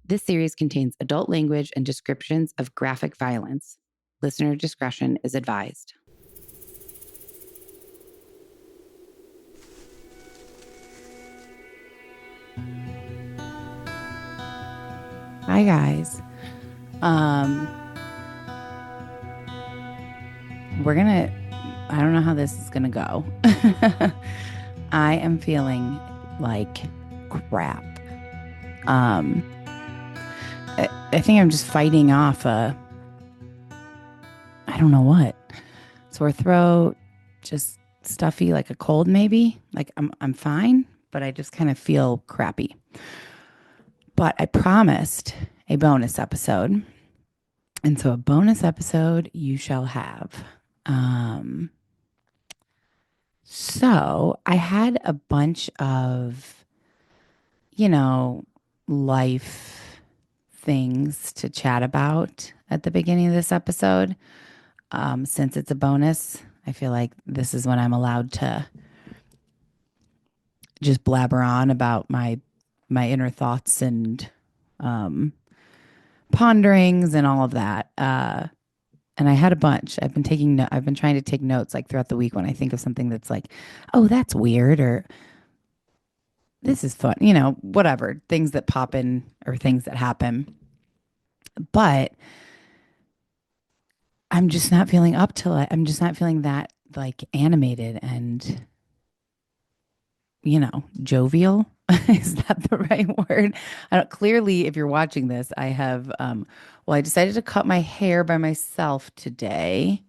This series contains adult language and descriptions of graphic violence. Listener discretion is advised. Hi, guys. I don't know how this is gonna go. I am feeling like crap. I think I'm just fighting off I don't know what. Sore throat, just stuffy, like a cold maybe. Like I'm fine, but I just kind of feel crappy. But I promised a bonus episode. And so a bonus episode you shall have. Um, so I had a bunch of, you know, life things to chat about at the beginning of this episode. Since it's a bonus, I feel like this is when I'm allowed to just blabber on about my inner thoughts and um, ponderings and all of that. And I had a bunch. I've been trying to take notes like throughout the week when I think of something that's like, oh, that's weird, or this is fun, whatever things that pop in or things that happen. But I'm just not feeling up to it. I'm just not feeling that like animated and jovial. Is that the right word? I don't, clearly, if you're watching this, I have, I decided to cut my hair by myself today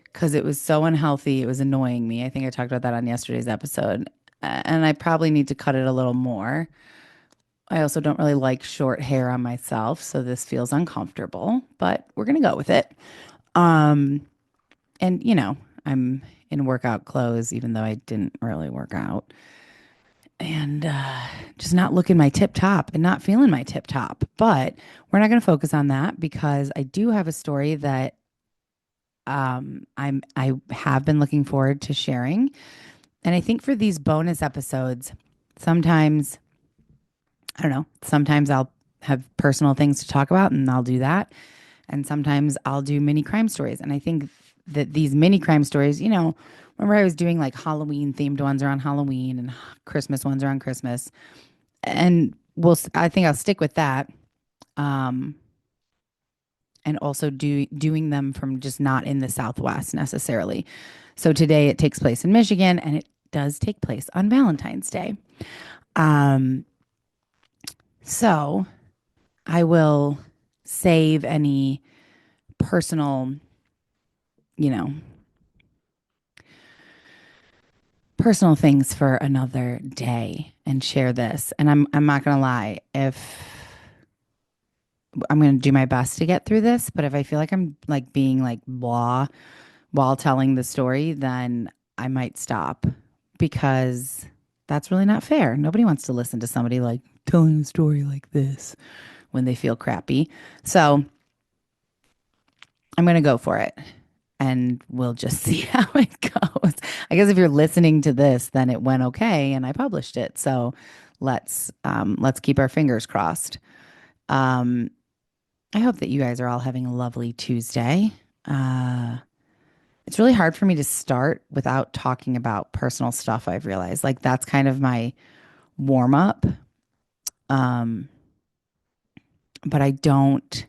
because it was so unhealthy. It was annoying me. I think I talked about that on yesterday's episode. And I probably need to cut it a little more. I also don't really like short hair on myself, so this feels uncomfortable, but we're going to go with it. Um, and I'm in workout clothes, even though I didn't really work out. And just not looking my tip top and not feeling my tip top. But we're not going to focus on that because I do have a story that I have been looking forward to sharing. And I think for these bonus episodes, sometimes I don't know, sometimes I'll have personal things to talk about and I'll do that. And sometimes I'll do mini crime stories. And I think that these mini crime stories, remember I was doing like Halloween themed ones are on Halloween and Christmas ones are on Christmas. And I think I'll stick with that. Um, and also doing them from just not in the Southwest necessarily. So today it takes place in Michigan and it does take place on Valentine's Day. Um, so I will save any personal, you know, personal things for another day and share this. And I'm not gonna lie, if I'm gonna do my best to get through this, but if I feel like I'm like being like blah while telling the story, then I might stop because that's really not fair. Nobody wants to listen to somebody like telling a story like this when they feel crappy. So I'm going to go for it and we'll just see how it goes. I guess if you're listening to this, then it went okay and I published it. So let's keep our fingers crossed. Um, I hope that you guys are all having a lovely Tuesday. It's really hard for me to start without talking about personal stuff. I've realized like that's kind of my warm up. Um, but I don't.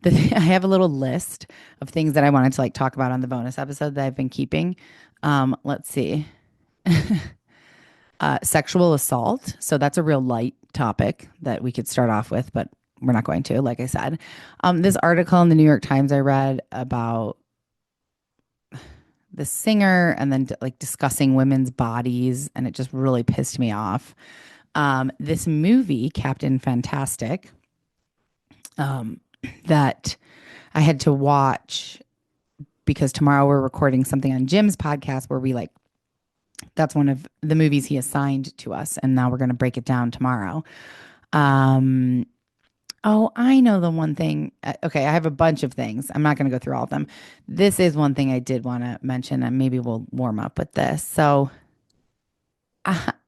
I have a little list of things that I wanted to like talk about on the bonus episode that I've been keeping. Let's see. Sexual assault. So that's a real light topic that we could start off with, but we're not going to, like I said. This article in the New York Times I read about the singer and then like discussing women's bodies, and it just really pissed me off. This movie, Captain Fantastic, that I had to watch because tomorrow we're recording something on Jim's podcast where we like that's one of the movies he assigned to us, and now we're going to break it down tomorrow. Um, oh, I know the one thing. Okay, I have a bunch of things. I'm not going to go through all of them. This is one thing I did want to mention, and maybe we'll warm up with this. So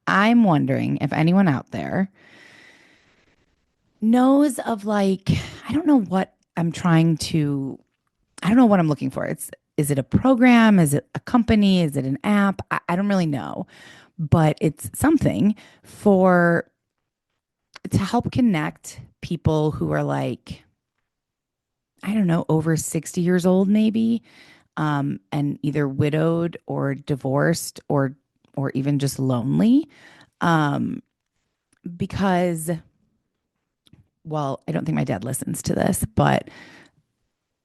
I'm wondering if anyone out there Knows of like, I don't know what I'm trying to, I don't know what I'm looking for. Is it a program? Is it a company? Is it an app? I don't really know, but it's something for to help connect people who are like, I don't know, over 60 years old, maybe, and either widowed or divorced or even just lonely. Um, because, well, I don't think my dad listens to this, but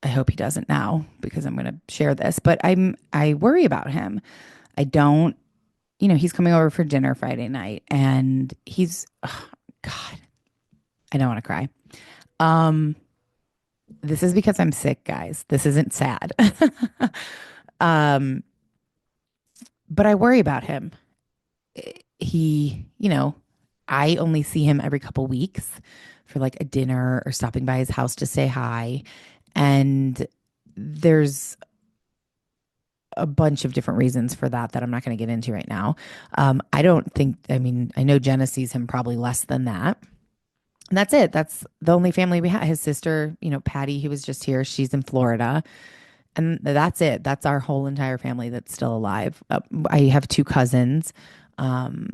I hope he doesn't now because I'm going to share this. But I worry about him. I don't, he's coming over for dinner Friday night, and he's, oh, God, I don't want to cry. Um, this is because I'm sick, guys. This isn't sad. um, but I worry about him. He, I only see him every couple weeks for like a dinner or stopping by his house to say hi. And there's a bunch of different reasons for that I'm not going to get into right now. I don't think, I mean, I know Jenna sees him probably less than that. And that's it. That's the only family we have. His sister, Patty, who was just here, she's in Florida. And that's it. That's our whole entire family that's still alive. I have two cousins um,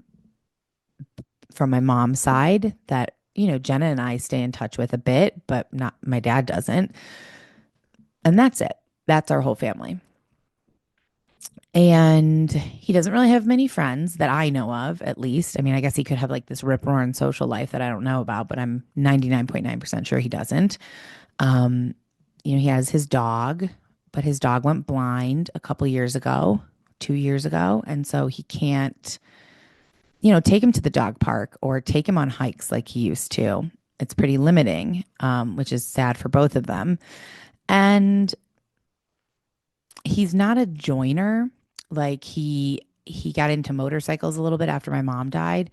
from my mom's side that, Jenna and I stay in touch with a bit, but not my dad doesn't. And that's it. That's our whole family. And he doesn't really have many friends that I know of, at least. I mean, I guess he could have like this rip roaring social life that I don't know about, but I'm 99.9% sure he doesn't. Um, he has his dog, but his dog went blind a couple years ago, 2 years ago. And so he can't, take him to the dog park or take him on hikes like he used to. It's pretty limiting, which is sad for both of them. And he's not a joiner. Like he got into motorcycles a little bit after my mom died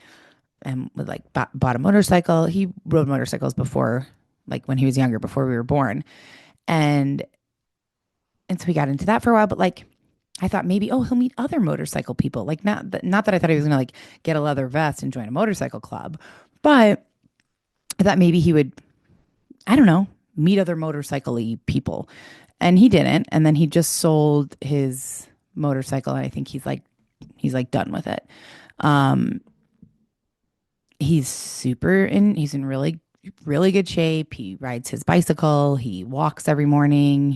and would like bought a motorcycle. He rode motorcycles before, like when he was younger, before we were born. And so we got into that for a while, but like I thought maybe, oh, he'll meet other motorcycle people. Like not that I thought he was gonna like get a leather vest and join a motorcycle club, but I thought maybe he would, I don't know, meet other motorcycle-y people. And he didn't. And then he just sold his motorcycle, and I think he's like done with it. Um, he's in really, really good shape. He rides his bicycle, he walks every morning.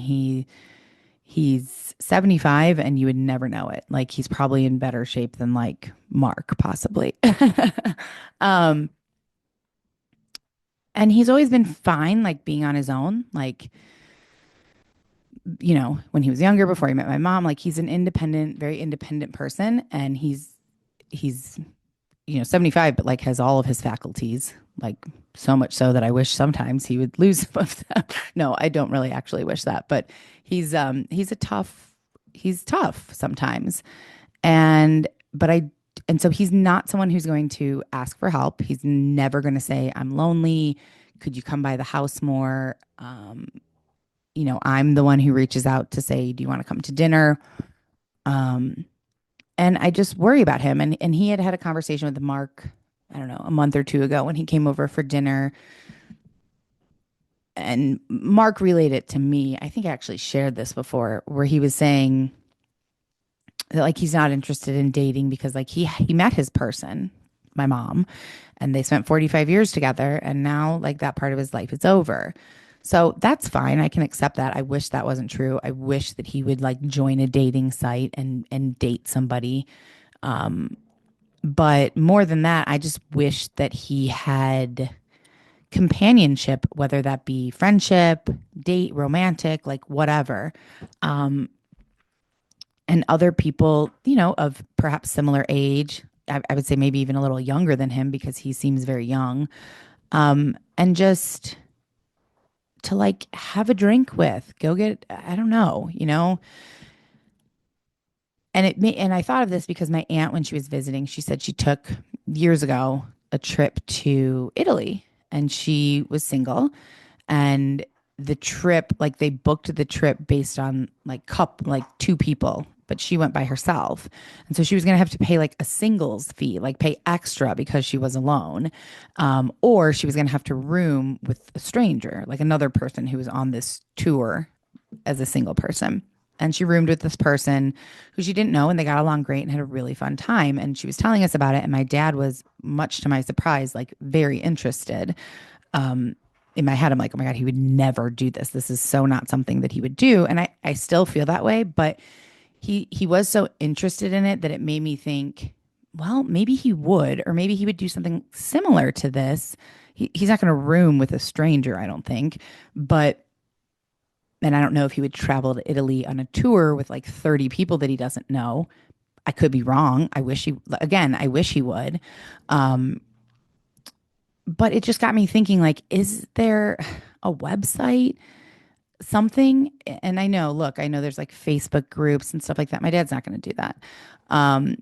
He's 75 and you would never know it. Like he's probably in better shape than like Mark, possibly. um, and he's always been fine, like being on his own. Like, when he was younger, before he met my mom, like he's an independent, very independent person. And he's 75, but like has all of his faculties, like so much so that I wish sometimes he would lose some of them. No, I don't really actually wish that, but he's tough sometimes. And but I and so he's not someone who's going to ask for help. He's never going to say, I'm lonely. Could you come by the house more? I'm the one who reaches out to say, do you want to come to dinner? Um, and I just worry about him. And he had had a conversation with Mark, I don't know, a month or two ago when he came over for dinner. And Mark relayed it to me. I think I actually shared this before, where he was saying that like he's not interested in dating because like he met his person, my mom, and they spent 45 years together, and now like that part of his life is over. So that's fine. I can accept that. I wish that wasn't true. I wish that he would like join a dating site and date somebody. But more than that, I just wish that he had companionship, whether that be friendship, date, romantic, like whatever. And other people, of perhaps similar age. I would say maybe even a little younger than him because he seems very young. And just to like have a drink with, go get, I don't know, and I thought of this because my aunt, when she was visiting, she said she took years ago a trip to Italy, and she was single, and the trip, like they booked the trip based on like two people but she went by herself. And so she was going to have to pay like a singles fee, like pay extra because she was alone. Or she was going to have to room with a stranger, like another person who was on this tour as a single person. And she roomed with this person who she didn't know, and they got along great and had a really fun time. And she was telling us about it. And my dad was, much to my surprise, like very interested. Um, in my head, I'm like, oh my God, he would never do this. This is so not something that he would do. And I still feel that way, but he was so interested in it that it made me think, well, maybe he would, or maybe he would do something similar to this. He's not going to room with a stranger, I don't think. But and I don't know if he would travel to Italy on a tour with like 30 people that he doesn't know. I could be wrong. I wish he would. Um, but it just got me thinking, like, is there a website, something? And I know, look, I know there's like Facebook groups and stuff like that. My dad's not going to do that. Um,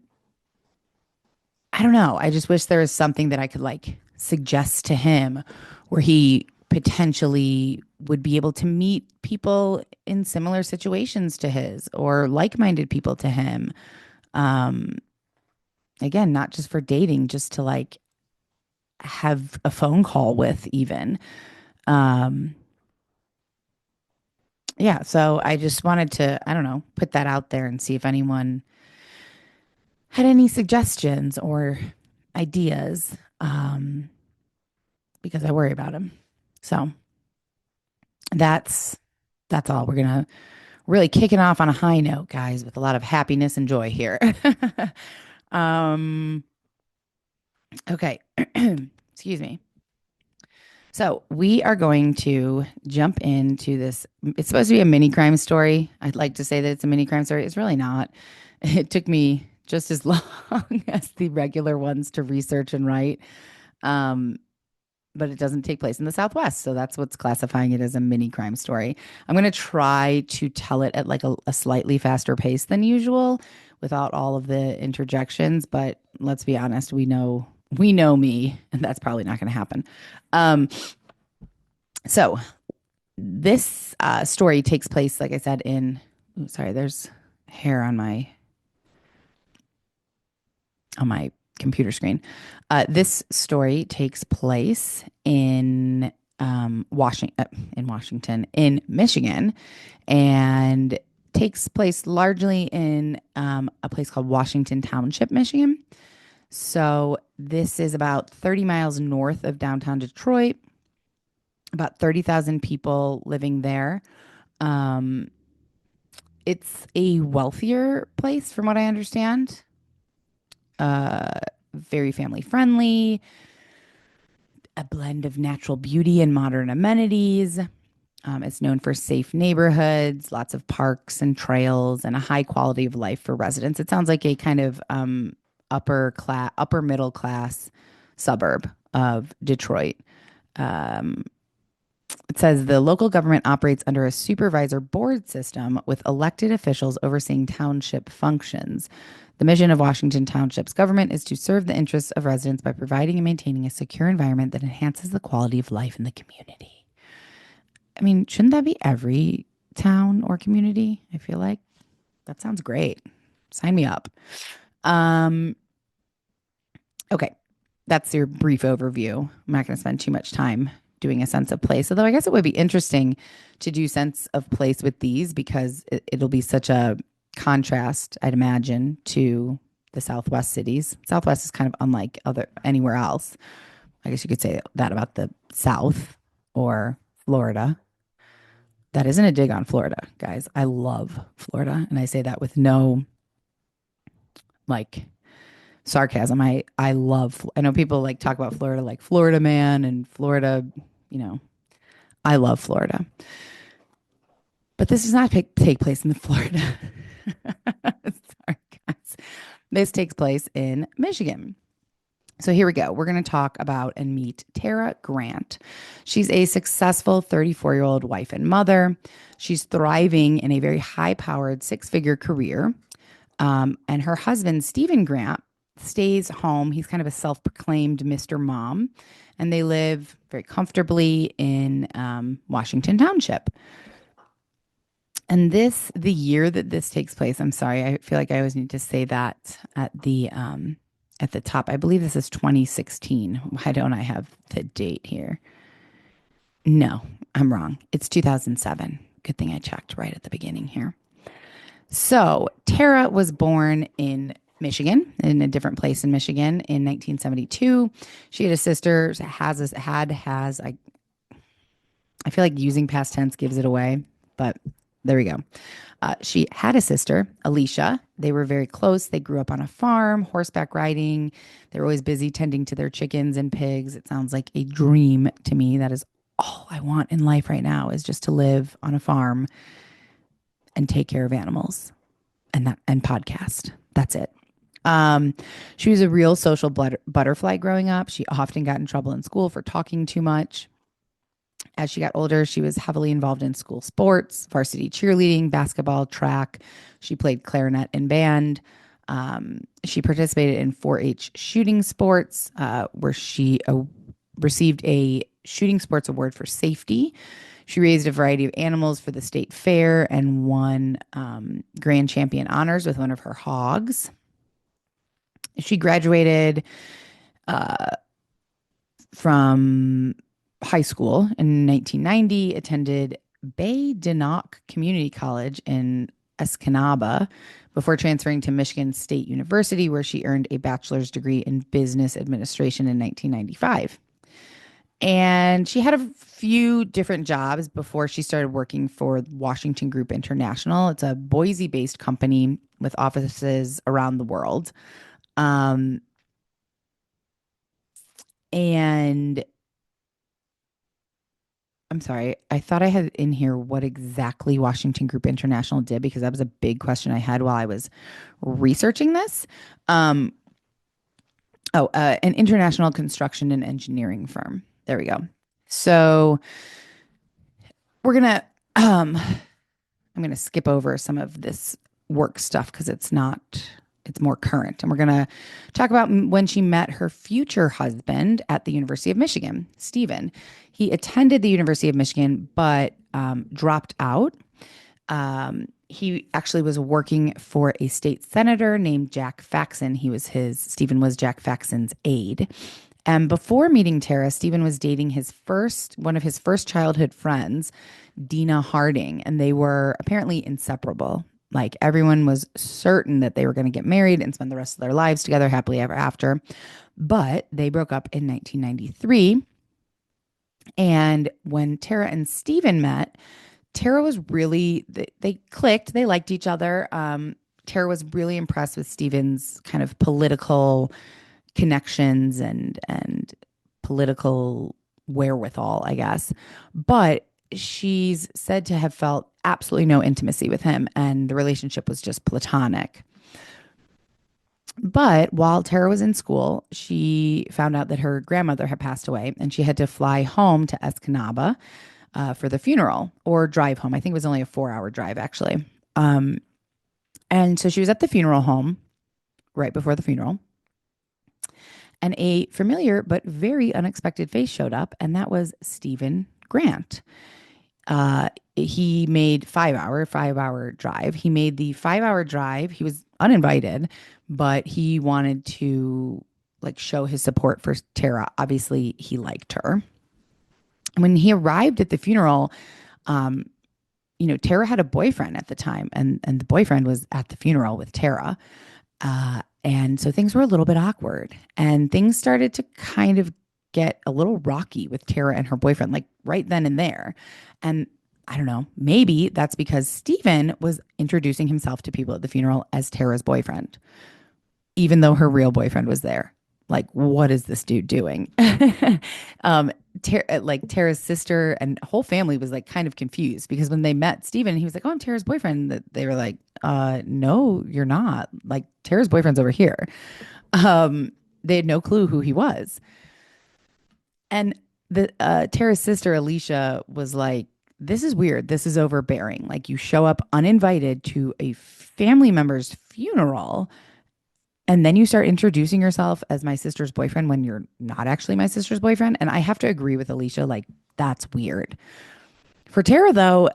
I don't know. I just wish there was something that I could like suggest to him where he potentially would be able to meet people in similar situations to his or like-minded people to him. Um, Again, not just for dating, just to like have a phone call with even. Um, yeah, so I just wanted to, I don't know, put that out there and see if anyone had any suggestions or ideas, because I worry about him. So that's that's all. We're gonna really kicking off on a high note, guys, with a lot of happiness and joy here. um, okay, excuse me. So we are going to jump into this. It's supposed to be a mini crime story. I'd like to say that it's a mini crime story. It's really not. It took me just as long as the regular ones to research and write. Um, but it doesn't take place in the Southwest. So that's what's classifying it as a mini crime story. I'm going to try to tell it at like a slightly faster pace than usual without all of the interjections. But let's be honest, we know me, and that's probably not going to happen. Um, so this story takes place, like I said, in, ooh, sorry, there's hair on my computer screen. This story takes place Washington, in Michigan, and takes place largely in a place called Washington Township, Michigan. So this is about 30 miles north of downtown Detroit, about 30,000 people living there. Um, it's a wealthier place, from what I understand. Very family friendly, a blend of natural beauty and modern amenities. It's known for safe neighborhoods, lots of parks and trails, and a high quality of life for residents. It sounds like a kind of upper middle class suburb of Detroit. Um, It says the local government operates under a supervisor board system with elected officials overseeing township functions. The mission of Washington Township's government is to serve the interests of residents by providing and maintaining a secure environment that enhances the quality of life in the community. I mean, shouldn't that be every town or community? I feel like that sounds great. Sign me up. Um, okay, that's your brief overview. I'm not going to spend too much time doing a sense of place, although I guess it would be interesting to do sense of place with these because it'll be such a contrast, I'd imagine, to the Southwest cities. Southwest is kind of unlike other anywhere else. I guess you could say that about the South or Florida. That isn't a dig on Florida, guys. I love Florida, and I say that with no like sarcasm. I love. I know people like talk about Florida like Florida man and Florida. You know, I love Florida, but this does not take place in Florida. Sorry, guys. This takes place in Michigan. So here we go. We're going to talk about and meet Tara Grant. She's a successful 34-year-old wife and mother. She's thriving in a very high-powered six-figure career. And her husband, Stephen Grant, stays home. He's kind of a self-proclaimed Mr. Mom, and they live very comfortably in Washington Township. And the year that this takes place, I'm sorry, I feel like I always need to say that at the top. I believe this is 2016. Why don't I have the date here? No, I'm wrong. It's 2007. Good thing I checked right at the beginning here. So Tara was born in Michigan, in a different place in Michigan in 1972. She had a sister, I feel like using past tense gives it away, but there we go. She had a sister, Alicia. They were very close. They grew up on a farm, horseback riding. They were always busy tending to their chickens and pigs. It sounds like a dream to me. That is all I want in life right now is just to live on a farm and take care of animals and podcast. That's it. Um, she was a real social butterfly growing up. She often got in trouble in school for talking too much. As she got older, she was heavily involved in school sports, varsity cheerleading, basketball, track. She played clarinet and band. She participated in 4-H shooting sports, where she received a shooting sports award for safety. She raised a variety of animals for the state fair and won grand champion honors with one of her hogs. She graduated from high school in 1990, attended Bay Community College in Escanaba before transferring to Michigan State University, where she earned a bachelor's degree in business administration in 1995. And she had a few different jobs before she started working for Washington Group International. It's a Boise based company with offices around the world. Um, and I'm sorry, I thought I had in here what exactly Washington Group International did because that was a big question I had while I was researching this. Um, an international construction and engineering firm. There we go. So we're gonna I'm gonna skip over some of this work stuff because it's more current. And we're going to talk about when she met her future husband at the University of Michigan, Stephen. He attended the University of Michigan, but dropped out. He actually was working for a state senator named Jack Faxon. Stephen was Jack Faxon's aide. And before meeting Tara, Stephen was dating one of his first childhood friends, Dina Harding, and they were apparently inseparable. Like everyone was certain that they were going to get married and spend the rest of their lives together happily ever after. But they broke up in 1993. And when Tara and Stephen met, Tara was really, they clicked, they liked each other. Tara was really impressed with Stephen's kind of political connections and political wherewithal, I guess. But she's said to have felt absolutely no intimacy with him, and the relationship was just platonic. But while Tara was in school, she found out that her grandmother had passed away, and she had to fly home to Escanaba for the funeral or drive home. I think it was only a 4-hour drive, actually. And so she was at the funeral home right before the funeral, and a familiar but very unexpected face showed up, and that was Stephen Grant. He made 5-hour drive. He made the 5-hour drive. He was uninvited, but he wanted to like show his support for Tara. Obviously, he liked her. When he arrived at the funeral, Tara had a boyfriend at the time, and the boyfriend was at the funeral with Tara. And so things were a little bit awkward, and things started to kind of get a little rocky with Tara and her boyfriend, like right then and there. And I don't know, maybe that's because Stephen was introducing himself to people at the funeral as Tara's boyfriend, even though her real boyfriend was there. Like, what is this dude doing? Tara's sister and whole family was like kind of confused because when they met Stephen, he was like, "Oh, I'm Tara's boyfriend." That they were like, no, you're not. Like, Tara's boyfriend's over here." They had no clue who he was. And the Tara's sister Alicia was like, "This is weird. This is overbearing. Like, you show up uninvited to a family member's funeral, and then you start introducing yourself as my sister's boyfriend when you're not actually my sister's boyfriend." And I have to agree with Alicia, like, that's weird. For Tara, though,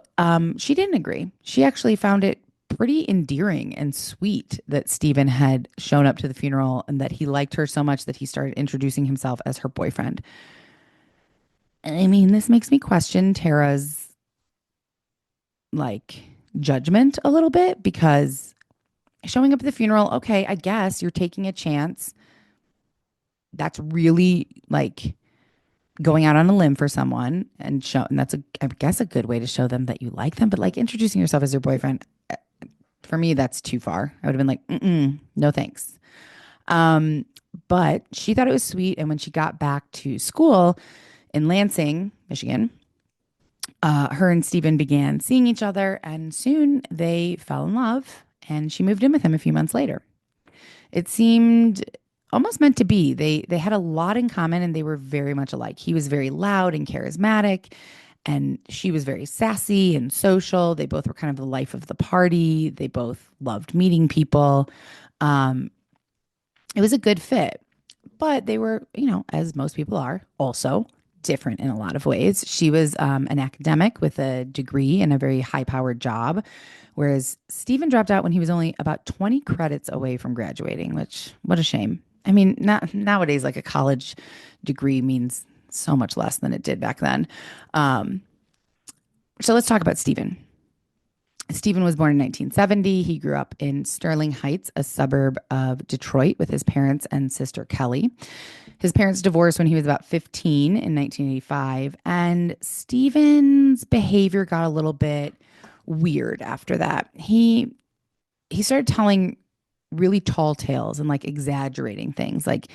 she didn't agree. She actually found it pretty endearing and sweet that Stephen had shown up to the funeral and that he liked her so much that he started introducing himself as her boyfriend. I mean, this makes me question Tara's like judgment a little bit because showing up at the funeral, okay, I guess you're taking a chance. That's really like going out on a limb for someone and show, and that's a, I guess, a good way to show them that you like them. But like introducing yourself as your boyfriend, for me, that's too far. I would have been like, mm-mm, no thanks. Um, but she thought it was sweet. And when she got back to school in Lansing, Michigan, her and Stephen began seeing each other, and soon they fell in love. And she moved in with him a few months later. It seemed almost meant to be. They had a lot in common, and they were very much alike. He was very loud and charismatic, and she was very sassy and social. They both were kind of the life of the party. They both loved meeting people. Um, it was a good fit, but they were, as most people are, also different in a lot of ways. She was an academic with a degree and a very high powered job, whereas Stephen dropped out when he was only about 20 credits away from graduating, which, what a shame. I mean, not nowadays, like a college degree means so much less than it did back then. Um, so let's talk about Stephen. Stephen was born in 1970. He grew up in Sterling Heights, a suburb of Detroit, with his parents and sister Kelly. His parents divorced when he was about 15 in 1985, and Stephen's behavior got a little bit weird after that. He started telling really tall tales and like exaggerating things. Like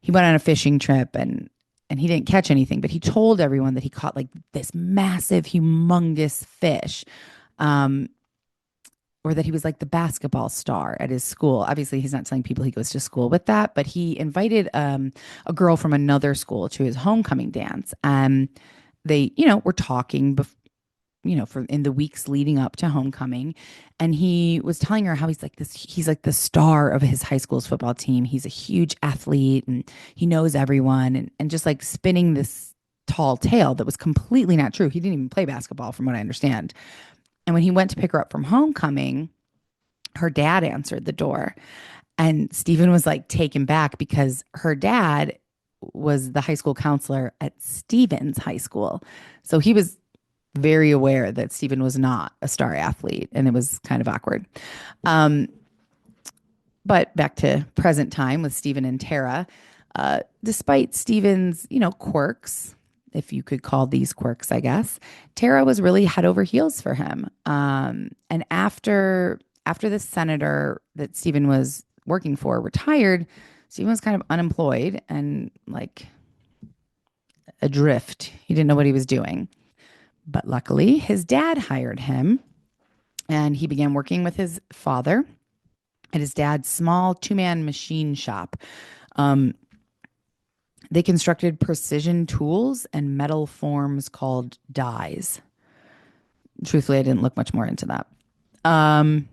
he went on a fishing trip and he didn't catch anything, but he told everyone that he caught like this massive, humongous fish. Um, or that he was like the basketball star at his school. Obviously, he's not telling people he goes to school with that, but he invited a girl from another school to his homecoming dance. They, were talking, for in the weeks leading up to homecoming, and he was telling her how he's like this. He's like the star of his high school's football team. He's a huge athlete, and he knows everyone, and just like spinning this tall tale that was completely not true. He didn't even play basketball, from what I understand. And when he went to pick her up from homecoming, her dad answered the door. And Stephen was like taken back because her dad was the high school counselor at Stephen's high school. So he was very aware that Stephen was not a star athlete, and it was kind of awkward. Um, but back to present time with Stephen and Tara, despite Stephen's, quirks, if you could call these quirks, I guess, Tara was really head over heels for him. And after the senator that Stephen was working for retired, Stephen was kind of unemployed and like adrift. He didn't know what he was doing. But luckily, his dad hired him, and he began working with his father at his dad's small two-man machine shop. Um, they constructed precision tools and metal forms called dies. Truthfully, I didn't look much more into that. Um,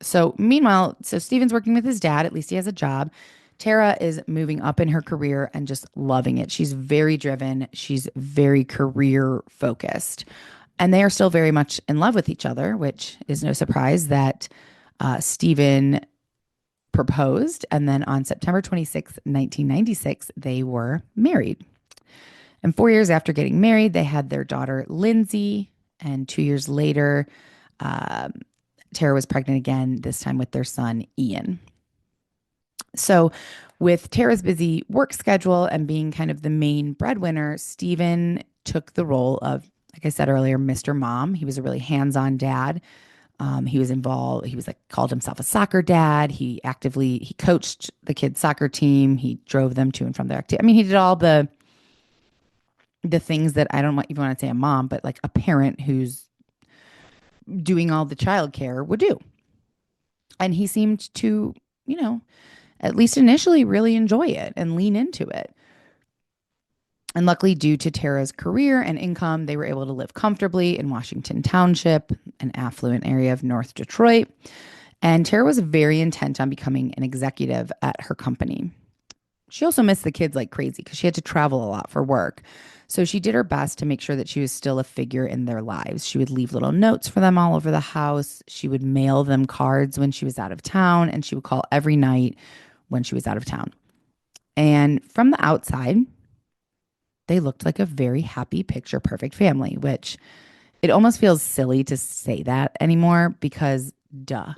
so Steven's working with his dad. At least he has a job. Tara is moving up in her career and just loving it. She's very driven. She's very career focused. And they are still very much in love with each other, which is no surprise that Stephen proposed. And then on September 26th, 1996, they were married. And 4 years after getting married, they had their daughter, Lindsay. And 2 years later, um, Tara was pregnant again, this time with their son, Ian. So, with Tara's busy work schedule and being kind of the main breadwinner, Stephen took the role of, like I said earlier, Mr. Mom. He was a really hands on dad. He was involved. He was like called himself a soccer dad. He coached the kids' soccer team. He drove them to and from their activity. I mean, he did all the things that I don't even want to say a mom, but like a parent who's doing all the childcare would do. And he seemed to, you know, at least initially, really enjoy it and lean into it. And luckily, due to Tara's career and income, they were able to live comfortably in Washington Township, an affluent area of North Detroit. And Tara was very intent on becoming an executive at her company. She also missed the kids like crazy because she had to travel a lot for work. So she did her best to make sure that she was still a figure in their lives. She would leave little notes for them all over the house. She would mail them cards when she was out of town, and she would call every night when she was out of town. And from the outside, they looked like a very happy, picture perfect family, which it almost feels silly to say that anymore because, duh.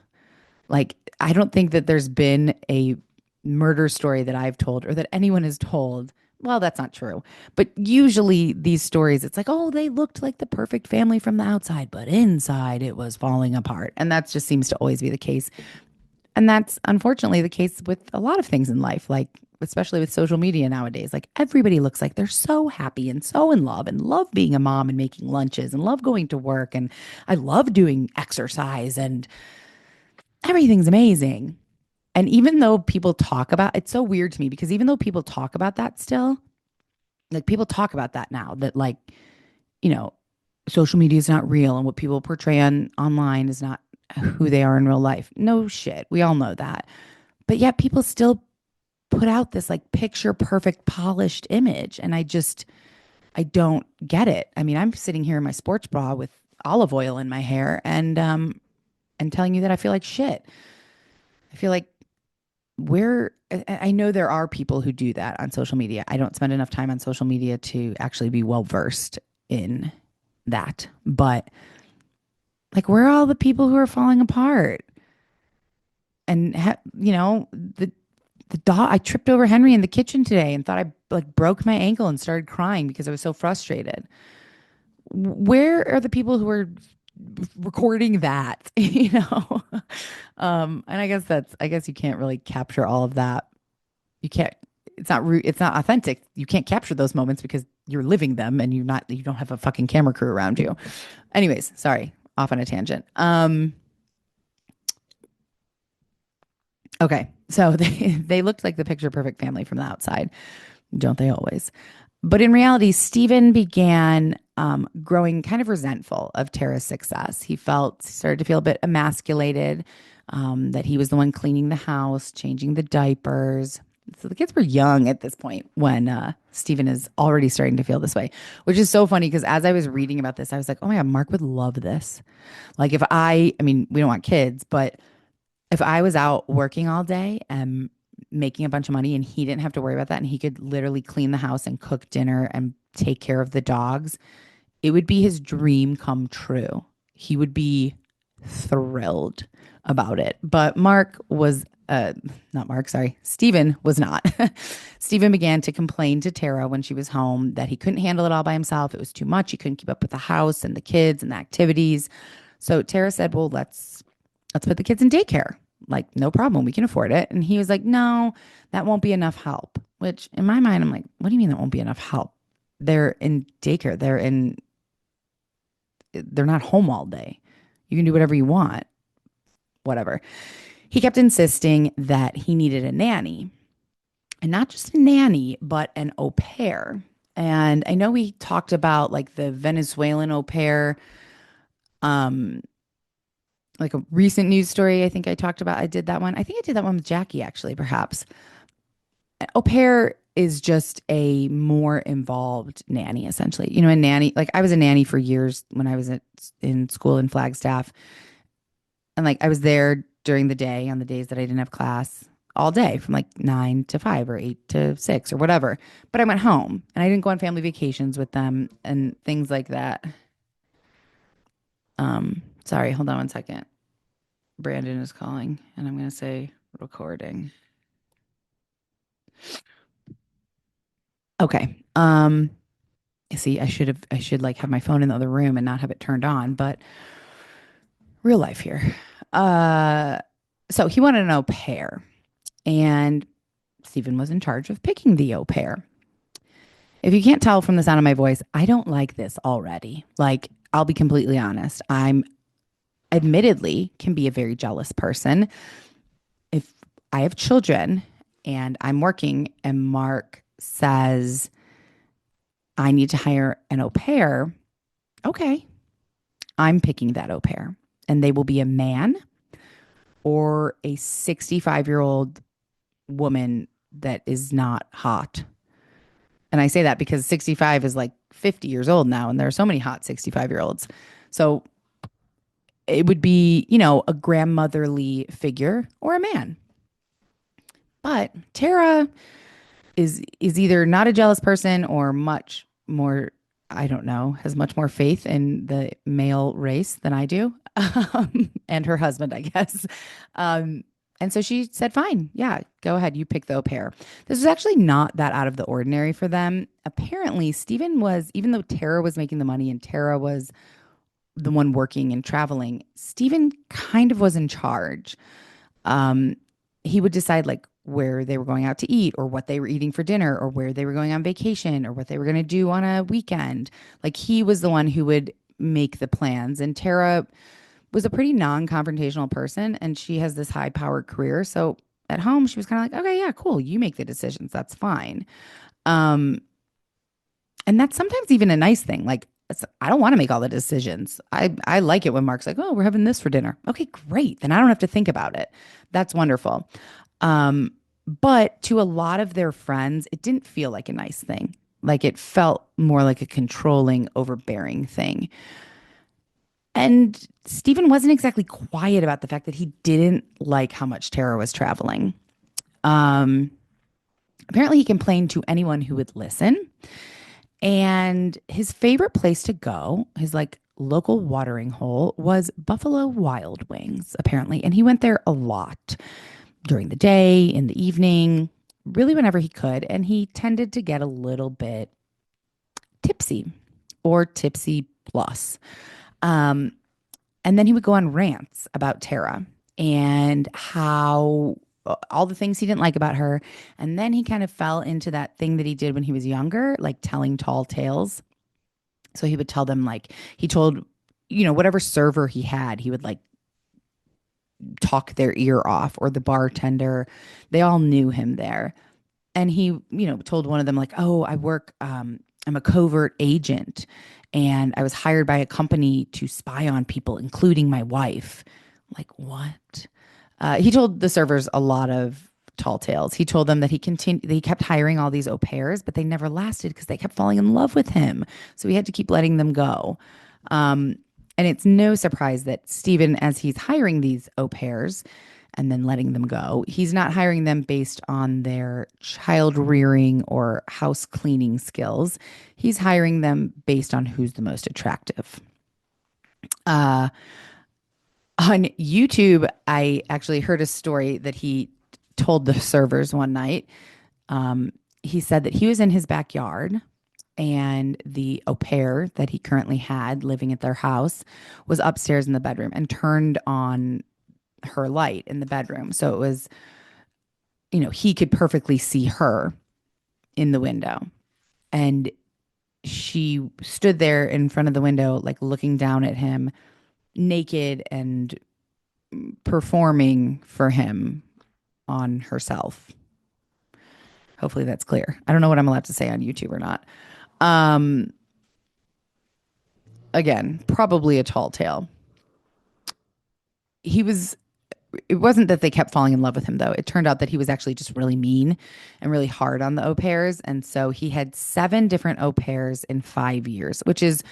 Like, I don't think that there's been a murder story that I've told or that anyone has told. Well, that's not true. But usually these stories, it's like, oh, they looked like the perfect family from the outside, but inside it was falling apart. And that just seems to always be the case. And that's unfortunately the case with a lot of things in life, like especially with social media nowadays. Like everybody looks like they're so happy and so in love and love being a mom and making lunches and love going to work. And I love doing exercise and everything's amazing. And even though people talk about it's so weird to me because even though people talk about that still, like people talk about that now that like, you know, social media is not real and what people portray on online is not who they are in real life. No shit. We all know that. But yet people still put out this like picture perfect polished image and I don't get it. I mean, I'm sitting here in my sports bra with olive oil in my hair and telling you that I feel like shit. I feel like I know there are people who do that on social media. I don't spend enough time on social media to actually be well versed in that. But like, where are all the people who are falling apart? And the dog. I tripped over Henry in the kitchen today and thought I like broke my ankle and started crying because I was so frustrated. Where are the people who are recording that? And I guess you can't really capture all of that. You can't. It's not authentic. You can't capture those moments because you're living them and you don't have a fucking camera crew around you. Anyways, sorry, off on a tangent. Okay. So they looked like the picture perfect family from the outside, don't they always? But in reality, Stephen began growing kind of resentful of Tara's success. Started to feel a bit emasculated, that he was the one cleaning the house, changing the diapers. So the kids were young at this point when Stephen is already starting to feel this way, which is so funny because as I was reading about this, I was like, oh my God, Mark would love this. Like I mean, we don't want kids, but if I was out working all day and making a bunch of money and he didn't have to worry about that and he could literally clean the house and cook dinner and take care of the dogs, it would be his dream come true. He would be thrilled about it. But not Mark, sorry, Stephen was not. Stephen began to complain to Tara when she was home that he couldn't handle it all by himself. It was too much. He couldn't keep up with the house and the kids and the activities. So Tara said, well, let's put the kids in daycare. Like, no problem. We can afford it. And he was like, no, that won't be enough help. Which in my mind, I'm like, what do you mean that won't be enough help? They're in daycare. They're not home all day. You can do whatever you want, whatever. He kept insisting that he needed a nanny and not just a nanny, but an au pair. And I know we talked about like the Venezuelan au pair, um, like a recent news story. I think I talked about, I did that one. I think I did that one with Jackie, actually, perhaps. Au pair is just a more involved nanny, essentially. A nanny, like I was a nanny for years when I was in school in Flagstaff. And like I was there during the day on the days that I didn't have class all day from like 9 to 5 or 8 to 6 or whatever. But I went home and I didn't go on family vacations with them and things like that. Sorry, hold on one second. Brandon is calling and I'm going to say recording. Okay. See, I should like have my phone in the other room and not have it turned on, but real life here. Uh, so he wanted an au pair and Stephen was in charge of picking the au pair. If you can't tell from the sound of my voice, I don't like this already. Like, I'll be completely honest. I'm admittedly can be a very jealous person. If I have children and I'm working and Mark says, I need to hire an au pair, okay, I'm picking that au pair. And they will be a man or a 65-year-old woman that is not hot. And I say that because 65 is like 50 years old now, and there are so many hot 65-year-olds. So it would be, a grandmotherly figure or a man. But Tara is either not a jealous person or much more, I don't know, has much more faith in the male race than I do. And her husband, I guess. Um, and so she said, fine, yeah, go ahead, you pick the au pair. This was actually not that out of the ordinary for them. Apparently, Stephen was, even though Tara was making the money and Tara was the one working and traveling, Stephen kind of was in charge. Um, he would decide like where they were going out to eat or what they were eating for dinner or where they were going on vacation or what they were going to do on a weekend. Like he was the one who would make the plans. And Tara was a pretty non-confrontational person and she has this high-powered career. So at home, she was kind of like, okay, yeah, cool. You make the decisions. That's fine. Um, and that's sometimes even a nice thing. Like, I don't want to make all the decisions. I like it when Mark's like, oh, we're having this for dinner. Okay, great. Then I don't have to think about it. That's wonderful. But to a lot of their friends, it didn't feel like a nice thing. Like it felt more like a controlling, overbearing thing. And Stephen wasn't exactly quiet about the fact that he didn't like how much Tara was traveling. Um, Apparently, he complained to anyone who would listen. And his favorite place to go, his like local watering hole, was Buffalo Wild Wings, apparently. And he went there a lot during the day, in the evening, really whenever he could. And he tended to get a little bit tipsy or tipsy plus. Um, and then he would go on rants about Tara and how all the things he didn't like about her. And then he kind of fell into that thing that he did when he was younger, like telling tall tales. So he would tell them, like, he told, whatever server he had, he would like talk their ear off, or the bartender. They all knew him there. And he, told one of them, like, oh, I'm a covert agent and I was hired by a company to spy on people, including my wife. Like, what? He told the servers a lot of tall tales. He told them that he kept hiring all these au pairs, but they never lasted because they kept falling in love with him. So he had to keep letting them go. Um, and it's no surprise that Stephen, as he's hiring these au pairs and then letting them go, he's not hiring them based on their child rearing or house cleaning skills. He's hiring them based on who's the most attractive. Uh, on YouTube, I actually heard a story that he told the servers one night. He said that he was in his backyard and the au pair that he currently had living at their house was upstairs in the bedroom and turned on her light in the bedroom. So it was, he could perfectly see her in the window. And she stood there in front of the window, like looking down at him, naked and performing for him on herself. Hopefully that's clear. I don't know what I'm allowed to say on YouTube or not. Um, Again, probably a tall tale. He was It wasn't that they kept falling in love with him though. It turned out that he was actually just really mean and really hard on the au pairs. And so he had 7 different au pairs in 5 years, which is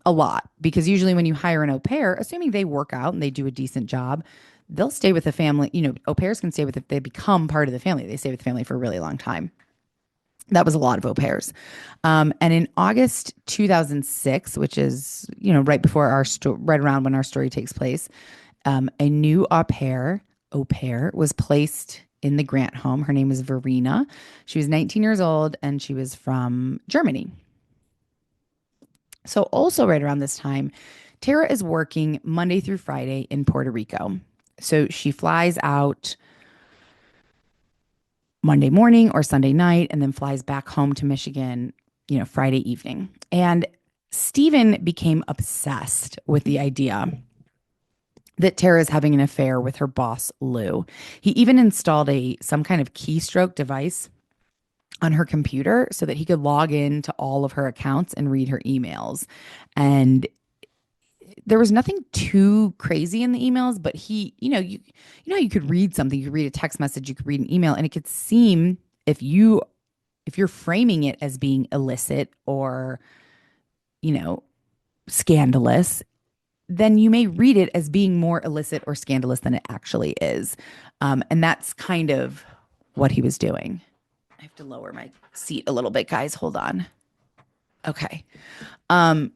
a lot because usually when you hire an au pair, assuming they work out and they do a decent job, they'll stay with the family. Au pairs can stay with, if they become part of the family, they stay with the family for a really long time. That was a lot of au pairs. And in August 2006, which is, right before right around when our story takes place, a new au pair was placed in the Grant home. Her name is Verena. She was 19 years old and she was from Germany. So also right around this time, Tara is working Monday through Friday in Puerto Rico. So she flies out Monday morning or Sunday night and then flies back home to Michigan, Friday evening. And Stephen became obsessed with the idea that Tara is having an affair with her boss, Lou. He even installed some kind of keystroke device on her computer so that he could log in to all of her accounts and read her emails. And there was nothing too crazy in the emails, but you could read something, you could read a text message, you could read an email, and it could seem, if you're framing it as being illicit or you know, scandalous, then you may read it as being more illicit or scandalous than it actually is. And that's kind of what he was doing. I have to lower my seat a little bit, guys. Hold on. Okay. Um,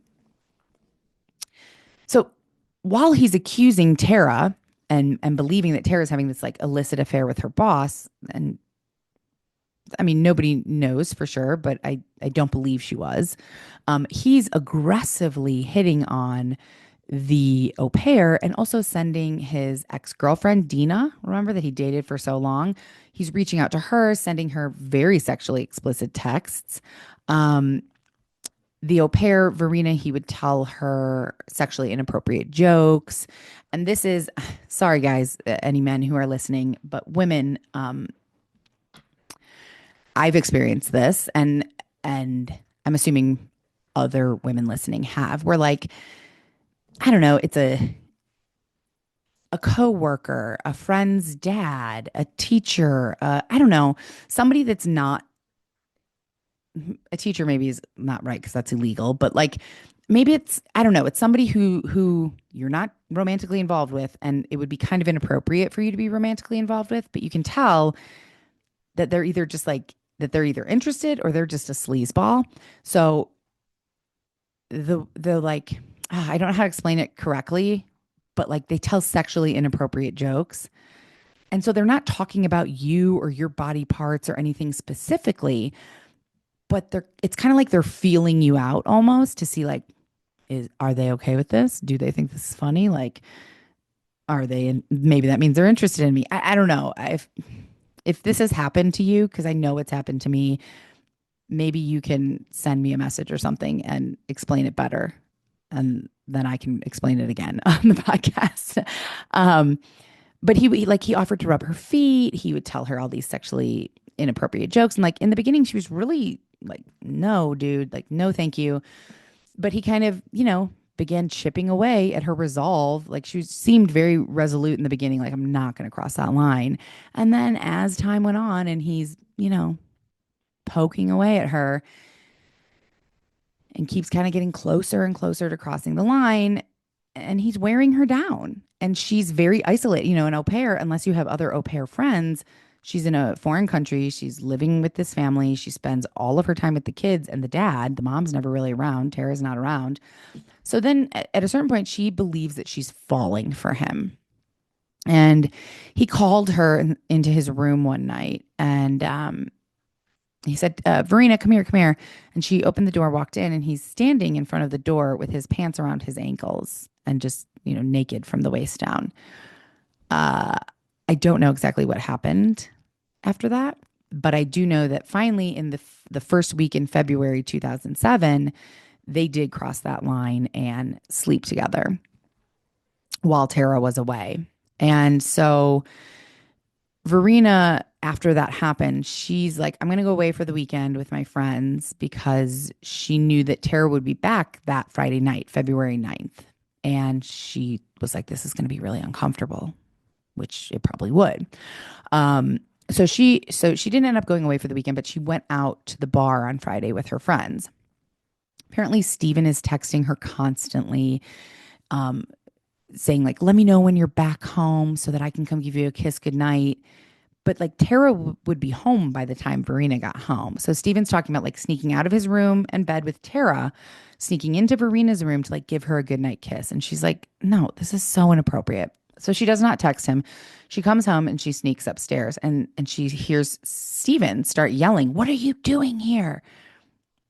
so while he's accusing Tara and believing that Tara's having this like illicit affair with her boss, and I mean, nobody knows for sure, but I don't believe she was. He's aggressively hitting on the au pair and also sending his ex-girlfriend, Dina, remember that he dated for so long? He's reaching out to her, sending her very sexually explicit texts. Um, the au pair, Verena, he would tell her sexually inappropriate jokes. And this is, sorry guys, any men who are listening, but women, I've experienced this, and I'm assuming other women listening have. Where like, I don't know, it's a coworker, a friend's dad, a teacher, I don't know, somebody that's not a teacher maybe is not right because that's illegal, but like maybe it's I don't know, it's somebody who you're not romantically involved with and it would be kind of inappropriate for you to be romantically involved with, but you can tell that they're either just like that they're either interested or they're just a sleazeball. So the like I don't know how to explain it correctly, but like they tell sexually inappropriate jokes. And so they're not talking about you or your body parts or anything specifically, but they're it's kind of like they're feeling you out almost to see like is are they okay with this? Do they think this is funny? Like are they and maybe that means they're interested in me. I don't know. If this has happened to you, because I know it's happened to me, maybe you can send me a message or something and explain it better. And then I can explain it again on the podcast. Um, but he offered to rub her feet. He would tell her all these sexually inappropriate jokes. And like in the beginning, she was really like, no, dude, like, no, thank you. But he kind of, began chipping away at her resolve. Like seemed very resolute in the beginning, like, I'm not going to cross that line. And then as time went on and he's, poking away at her and keeps kind of getting closer and closer to crossing the line, and he's wearing her down. And she's very isolated, an au pair, unless you have other au pair friends. She's in a foreign country. She's living with this family. She spends all of her time with the kids and the dad. The mom's never really around. Tara's not around. So then at a certain point, she believes that she's falling for him. And he called her into his room one night and he said, Verena, come here, come here. And she opened the door, walked in, and he's standing in front of the door with his pants around his ankles and just, naked from the waist down. Uh, I don't know exactly what happened after that, but I do know that finally in the first week in February 2007, they did cross that line and sleep together while Tara was away. And so Verena, after that happened, she's like, I'm going to go away for the weekend with my friends because she knew that Tara would be back that Friday night, February 9th. And she was like, this is going to be really uncomfortable, which it probably would. So she didn't end up going away for the weekend, but she went out to the bar on Friday with her friends. Apparently, Steven is texting her constantly, um, saying like, let me know when you're back home so that I can come give you a kiss goodnight. But like Tara would be home by the time Verena got home. So Steven's talking about like sneaking out of his room and bed with Tara, sneaking into Verena's room to like give her a goodnight kiss. And she's like, no, this is so inappropriate. So she does not text him. She comes home and she sneaks upstairs and she hears Steven start yelling, what are you doing here?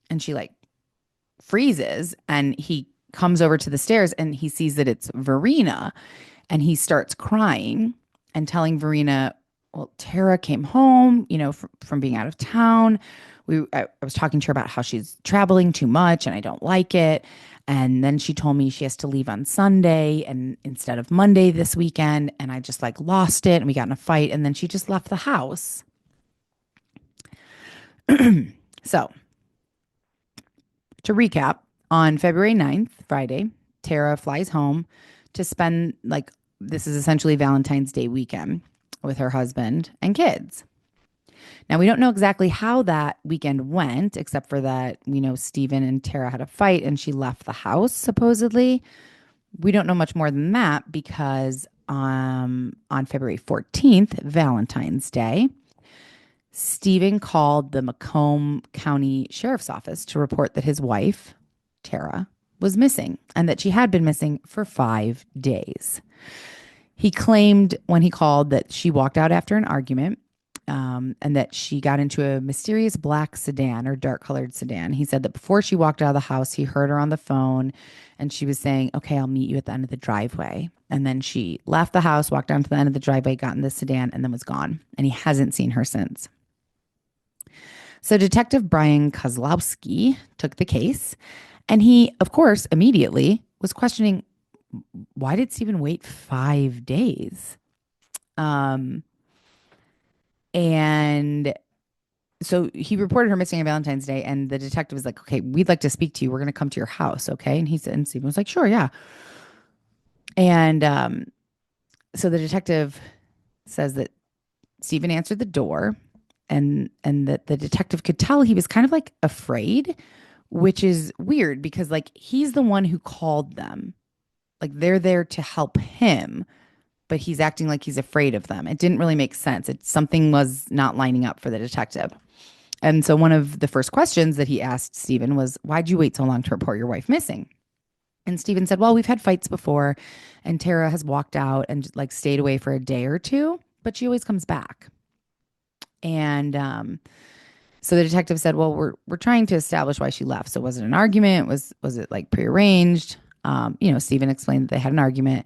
And she like freezes and he comes over to the stairs and he sees that it's Verena and he starts crying and telling Verena, well, Tara came home, from being out of town. I was talking to her about how she's traveling too much and I don't like it. And then she told me she has to leave on Sunday and instead of Monday this weekend. And I just like lost it and we got in a fight. And then she just left the house. So to recap, on February 9th, Friday, Tara flies home to spend this is essentially Valentine's Day weekend with her husband and kids. Now, we don't know exactly how that weekend went, except for that we know Stephen and Tara had a fight and she left the house, supposedly. We don't know much more than that because on February 14th, Valentine's Day, Stephen called the Macomb County Sheriff's Office to report that his wife, Tara, was missing and that she had been missing for 5 days. He claimed when he called that she walked out after an argument and that she got into a mysterious black sedan or dark colored sedan. He said that before she walked out of the house, he heard her on the phone and she was saying, "Okay, I'll meet you at the end of the driveway." And then she left the house, walked down to the end of the driveway, got in the sedan, and then was gone. And he hasn't seen her since. So Detective Brian Kozlowski took the case and he, of course, immediately was questioning, why did Stephen wait 5 days? Um, and so he reported her missing on Valentine's Day, and the detective was like, "Okay, we'd like to speak to you. We're going to come to your house, okay?" And he said, and Stephen was like, "Sure, yeah." And so the detective says that Stephen answered the door, and that the detective could tell he was kind of like afraid, which is weird because like he's the one who called them, like they're there to help him, but he's acting like he's afraid of them. It didn't really make sense. Something was not lining up for the detective. And so one of the first questions that he asked Stephen was, "Why'd you wait so long to report your wife missing?" And Stephen said, "Well, we've had fights before, and Tara has walked out and like stayed away for a day or two, but she always comes back." And so the detective said, "Well, we're trying to establish why she left. So was it an argument? Was it like prearranged?" Stephen explained that they had an argument.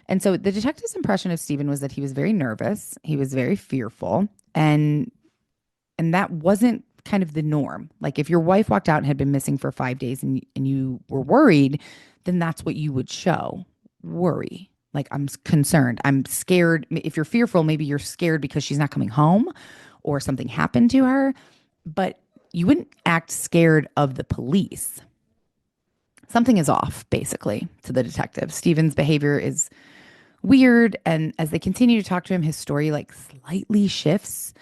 And so the detective's impression of Stephen was that he was very nervous, he was very fearful, and that wasn't kind of the norm. Like if your wife walked out and had been missing for 5 days and you were worried, then that's what you would show. Worry. Like I'm concerned. I'm scared. If you're fearful, maybe you're scared because she's not coming home or something happened to her, but you wouldn't act scared of the police. Something is off, basically, to the detective. Stephen's behavior is weird. And as they continue to talk to him, his story like slightly shifts.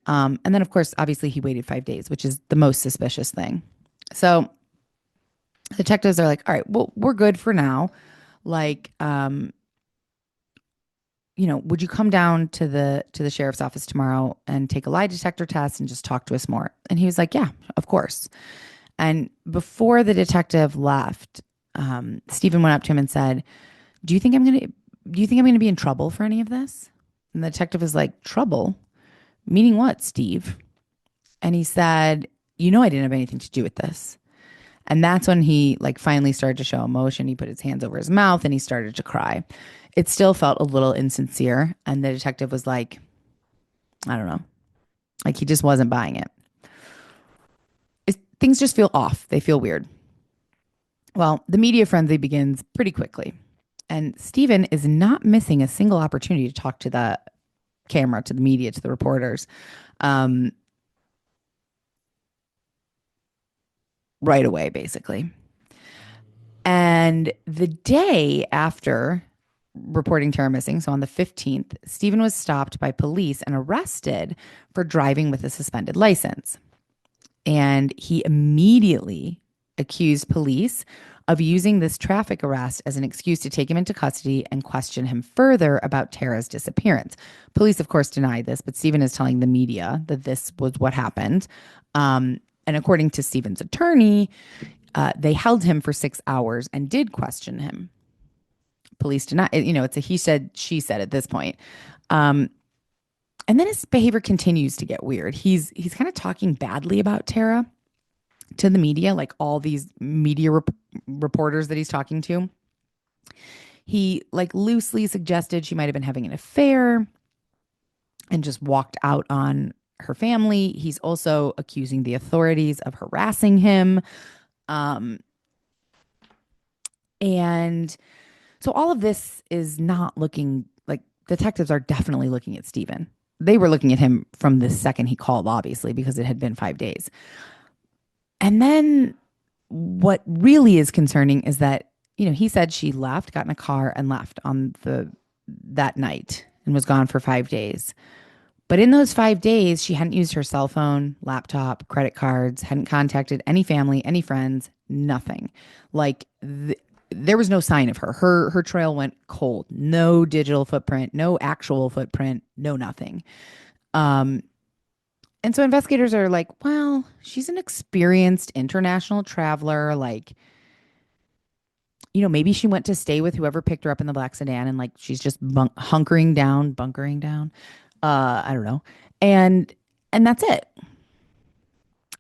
And then, of course, obviously, he waited 5 days, which is the most suspicious thing. So the detectives are like, "All right, well, we're good for now. Like, would you come down to the sheriff's office tomorrow and take a lie detector test and just talk to us more?" And he was like, "Yeah, of course." And before the detective left, Stephen went up to him and said, Do you think I'm gonna be in trouble for any of this?" And the detective was like, "Trouble? Meaning what, Steve?" And he said, "I didn't have anything to do with this." And that's when he like finally started to show emotion. He put his hands over his mouth and he started to cry. It still felt a little insincere. And the detective was like, I don't know, like he just wasn't buying it. Things just feel off. They feel weird. Well, the media frenzy begins pretty quickly. And Stephen is not missing a single opportunity to talk to the camera, to the media, to the reporters um, right away, basically. And the day after reporting Tara missing, so on the 15th, Stephen was stopped by police and arrested for driving with a suspended license. And he immediately accused police of using this traffic arrest as an excuse to take him into custody and question him further about Tara's disappearance. Police, of course, denied this, but Stephen is telling the media that this was what happened. And according to Stephen's attorney, they held him for 6 hours and did question him. Police deny, it's a he said, she said at this point. Um, and then his behavior continues to get weird. He's kind of talking badly about Tara to the media, like all these media reporters that he's talking to. He like loosely suggested she might have been having an affair and just walked out on her family. He's also accusing the authorities of harassing him. Um, and so all of this is not looking like detectives are definitely looking at Stephen. They were looking at him from the second he called, obviously, because it had been 5 days. And then what really is concerning is that, he said she left, got in a car and left on that night and was gone for 5 days. But in those 5 days, she hadn't used her cell phone, laptop, credit cards, hadn't contacted any family, any friends, nothing. Like there was no sign of her. Her trail went cold. No digital footprint, no actual footprint, no nothing. Um, and so investigators are like, well, she's an experienced international traveler. Like, maybe she went to stay with whoever picked her up in the black sedan and like she's just bunkering down. I don't know. And and that's it.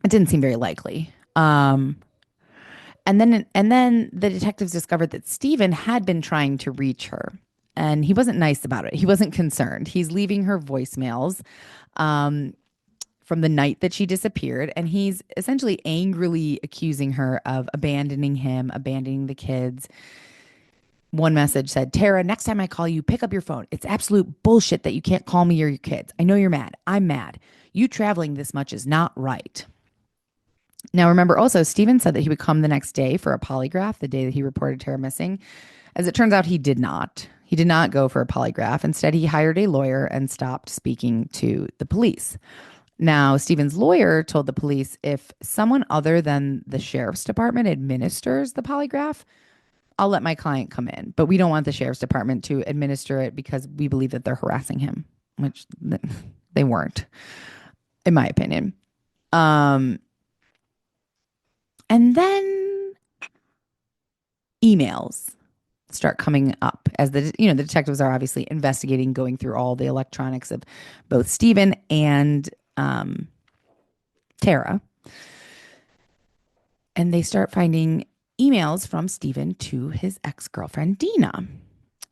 It didn't seem very likely. And then the detectives discovered that Stephen had been trying to reach her, and he wasn't nice about it. He wasn't concerned. He's leaving her voicemails um, from the night that she disappeared, and he's essentially angrily accusing her of abandoning him, abandoning the kids. One message said, Tara, next time I call you, pick up your phone. It's absolute bullshit that you can't call me or your kids. I know you're mad. I'm mad. You traveling this much is not right. Now, remember also, Stephen said that he would come the next day for a polygraph, the day that he reported Tara missing. As it turns out, he did not. He did not go for a polygraph. Instead, he hired a lawyer and stopped speaking to the police. Now, Stephen's lawyer told the police if someone other than the sheriff's department administers the polygraph, I'll let my client come in. But we don't want the sheriff's department to administer it because we believe that they're harassing him, which they weren't, in my opinion. Um, and then emails start coming up as the detectives are obviously investigating, going through all the electronics of both Stephen and Tara, and they start finding emails from Stephen to his ex-girlfriend Dina.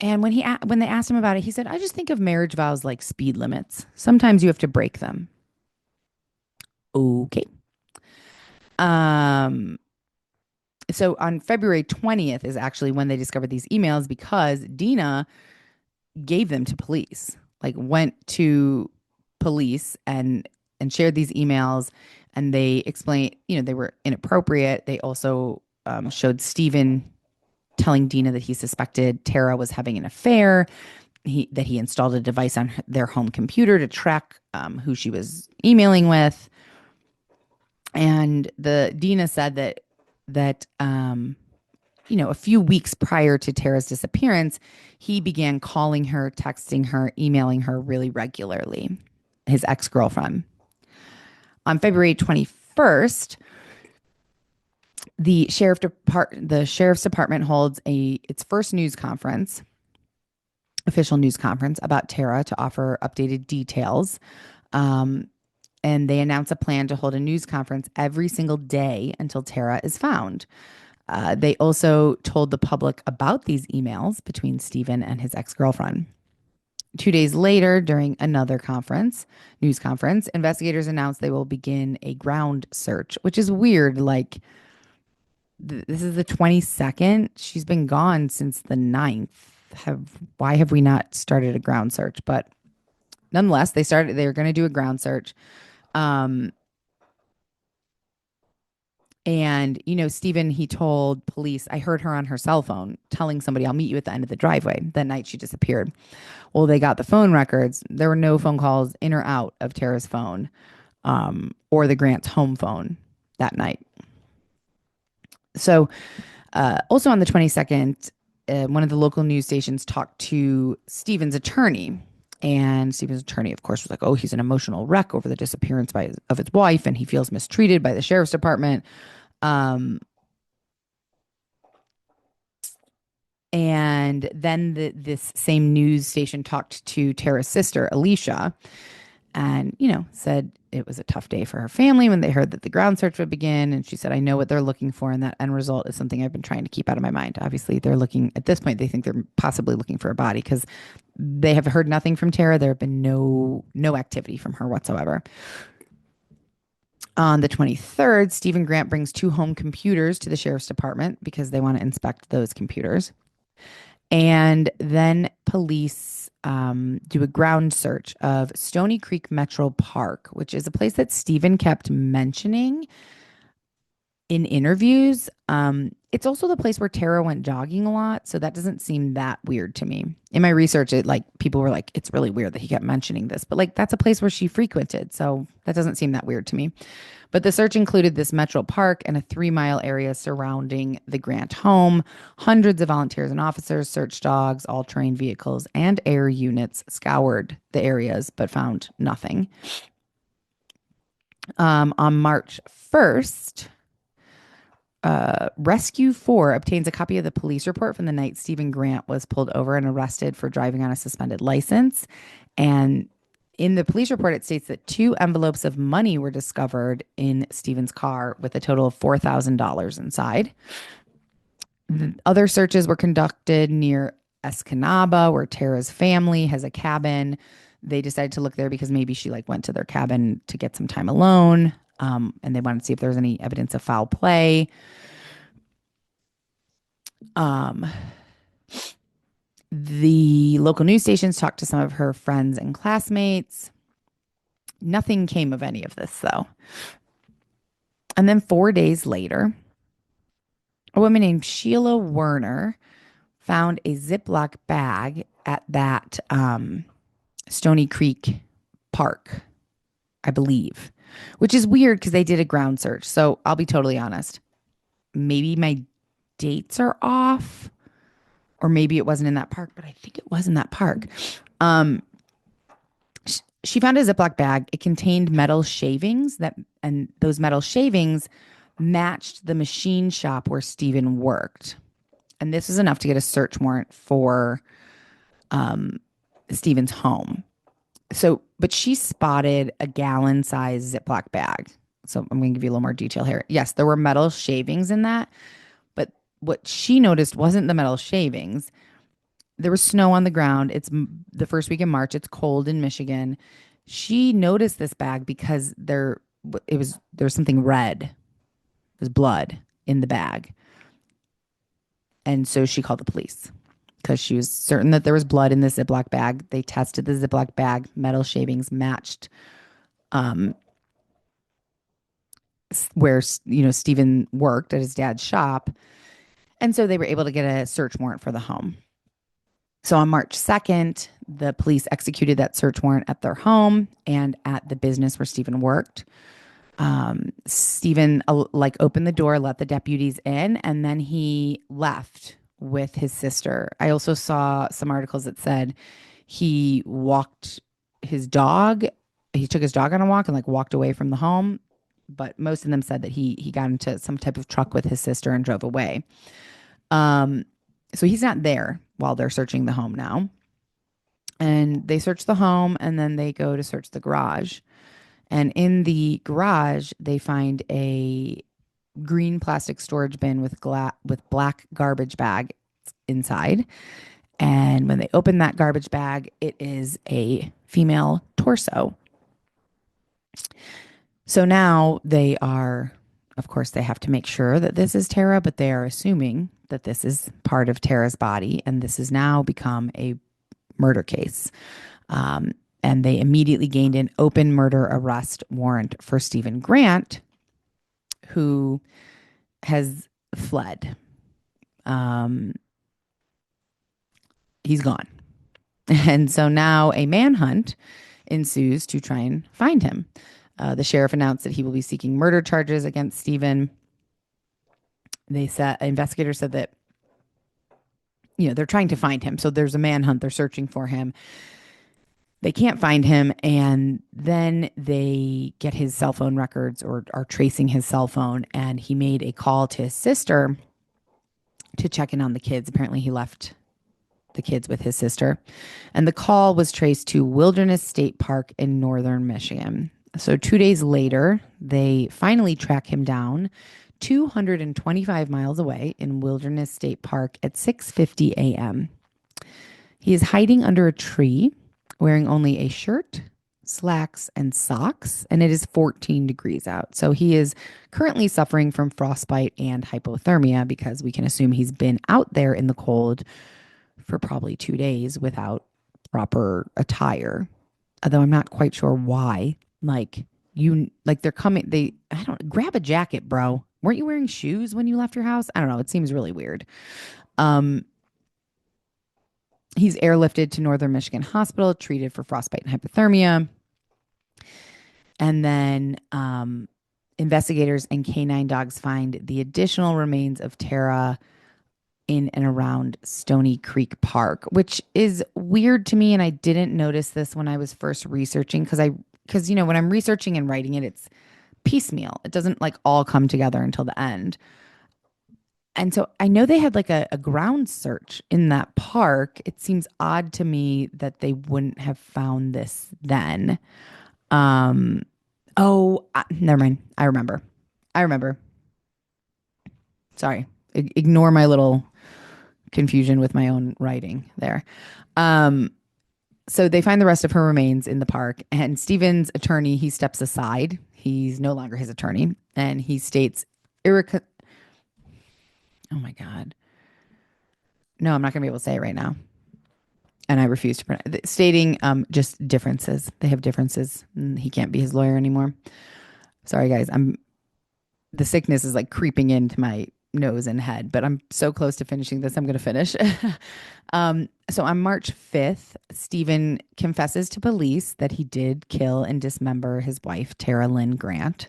And when they asked him about it, he said, "I just think of marriage vows like speed limits. Sometimes you have to break them." Okay. Um, so on February 20th is actually when they discovered these emails because Dina gave them to police, like went to police and shared these emails, and they explained, they were inappropriate. They also showed Stephen telling Dina that he suspected Tara was having an affair. That he installed a device on their home computer to track who she was emailing with, and the Dina said that a few weeks prior to Tara's disappearance, he began calling her, texting her, emailing her really regularly, his ex girlfriend. On February 21st, the sheriff's department holds its first news conference, official news conference about Tara to offer updated details. Um, and they announce a plan to hold a news conference every single day until Tara is found. They also told the public about these emails between Stephen and his ex-girlfriend. 2 days later, during another news conference, investigators announced they will begin a ground search, which is weird. Like, this is the 22nd. She's been gone since the 9th. Why have we not started a ground search? But nonetheless, they were going to do a ground search. Um, And, Stephen, he told police, I heard her on her cell phone telling somebody, I'll meet you at the end of the driveway that night she disappeared. Well, they got the phone records. There were no phone calls in or out of Tara's phone or the Grant's home phone that night. So, also on the 22nd, one of the local news stations talked to Stephen's attorney. And Stephen's attorney, of course, was like, oh, he's an emotional wreck over the disappearance of his wife, and he feels mistreated by the sheriff's department. Um, and then this same news station talked to Tara's sister, Alicia, and, said it was a tough day for her family when they heard that the ground search would begin. And she said, I know what they're looking for, and that end result is something I've been trying to keep out of my mind. Obviously, they're looking, at this point, they think they're possibly looking for a body because they have heard nothing from Tara. There have been no activity from her whatsoever. On the 23rd, Stephen Grant brings 2 home computers to the sheriff's department because they want to inspect those computers. And then police do a ground search of Stony Creek Metro Park, which is a place that Stephen kept mentioning in interviews. It's also the place where Tara went jogging a lot, so that doesn't seem that weird to me. In my research, it like people were like, it's really weird that he kept mentioning this, but like that's a place where she frequented, so that doesn't seem that weird to me. But the search included this Metro Park and a 3 mile area surrounding the Grant home. Hundreds of volunteers and officers, search dogs, all terrain vehicles, and air units scoured the areas but found nothing. On March 1st, Rescue 4 obtains a copy of the police report from the night Stephen Grant was pulled over and arrested for driving on a suspended license. And in the police report, it states that two envelopes of money were discovered in Stephen's car with a total of $4,000 inside. The other searches were conducted near Escanaba, where Tara's family has a cabin. They decided to look there because maybe she like went to their cabin to get some time alone. And they wanted to see if there was any evidence of foul play. Um, the local news stations talked to some of her friends and classmates. Nothing came of any of this, though. And then 4 days later, a woman named Sheila Werner found a Ziploc bag at that Stony Creek Park, I believe, which is weird because they did a ground search. So I'll be totally honest. Maybe my dates are off, or maybe it wasn't in that park, but I think it was in that park. Um, she found a Ziploc bag. It contained metal shavings and those metal shavings matched the machine shop where Stephen worked. And this was enough to get a search warrant for Stephen's home. So, but she spotted a gallon-sized Ziploc bag. So I'm going to give you a little more detail here. Yes, there were metal shavings in that, but what she noticed wasn't the metal shavings. There was snow on the ground. It's the first week in March. It's cold in Michigan. She noticed this bag because there was something red. It was blood in the bag. And so she called the police because she was certain that there was blood in the Ziploc bag. They tested the Ziploc bag. Metal shavings matched um, where, Stephen worked at his dad's shop. And so they were able to get a search warrant for the home. So on March 2nd, the police executed that search warrant at their home and at the business where Stephen worked. Stephen like opened the door, let the deputies in, and then he left with his sister. I also saw some articles that said he walked his dog. He took his dog on a walk and like walked away from the home. But most of them said that he got into some type of truck with his sister and drove away. So he's not there while they're searching the home now. And they search the home and then they go to search the garage. And in the garage, they find a green plastic storage bin with black garbage bag inside. And when they open that garbage bag, it is a female torso. So now they are, of course, they have to make sure that this is Tara, but they are assuming that this is part of Tara's body. And this has now become a murder case. And they immediately gained an open murder arrest warrant for Stephen Grant, who has fled. He's gone. And so now a manhunt ensues to try and find him. The sheriff announced that he will be seeking murder charges against Stephen. Investigators said that, they're trying to find him. So there's a manhunt. They're searching for him. They can't find him. And then they get his cell phone records or are tracing his cell phone. And he made a call to his sister to check in on the kids. Apparently he left the kids with his sister. And the call was traced to Wilderness State Park in northern Michigan. So 2 days later, they finally track him down 225 miles away in Wilderness State Park at 6:50 a.m. He is hiding under a tree, wearing only a shirt, slacks, and socks, and it is 14 degrees out. So he is currently suffering from frostbite and hypothermia because we can assume he's been out there in the cold for probably 2 days without proper attire. Although I'm not quite sure why. They're coming, I don't grab a jacket, bro. weren't you wearing shoes when you left your house? I don't know. It seems really weird. Um, he's airlifted to Northern Michigan Hospital, treated for frostbite and hypothermia. And then investigators and canine dogs find the additional remains of Tara in and around Stony Creek Park, which is weird to me. And I didn't notice this when I was first researching because, when I'm researching and writing it, it's piecemeal. It doesn't like all come together until the end. And so I know they had like a ground search in that park. It seems odd to me that they wouldn't have found this then. Um, Never mind. I remember. I remember. Sorry. Ignore my little confusion with my own writing there. Um, so they find the rest of her remains in the park, and Stephen's attorney, he steps aside. He's no longer his attorney, and he states, Erica, oh my God. No, I'm not going to be able to say it right now. And I refuse to pronounce stating just differences. They have differences. He can't be his lawyer anymore. Sorry, guys. The sickness is like creeping into my nose and head, but I'm so close to finishing this. I'm going to finish. So on March 5th, Stephen confesses to police that he did kill and dismember his wife, Tara Lynn Grant.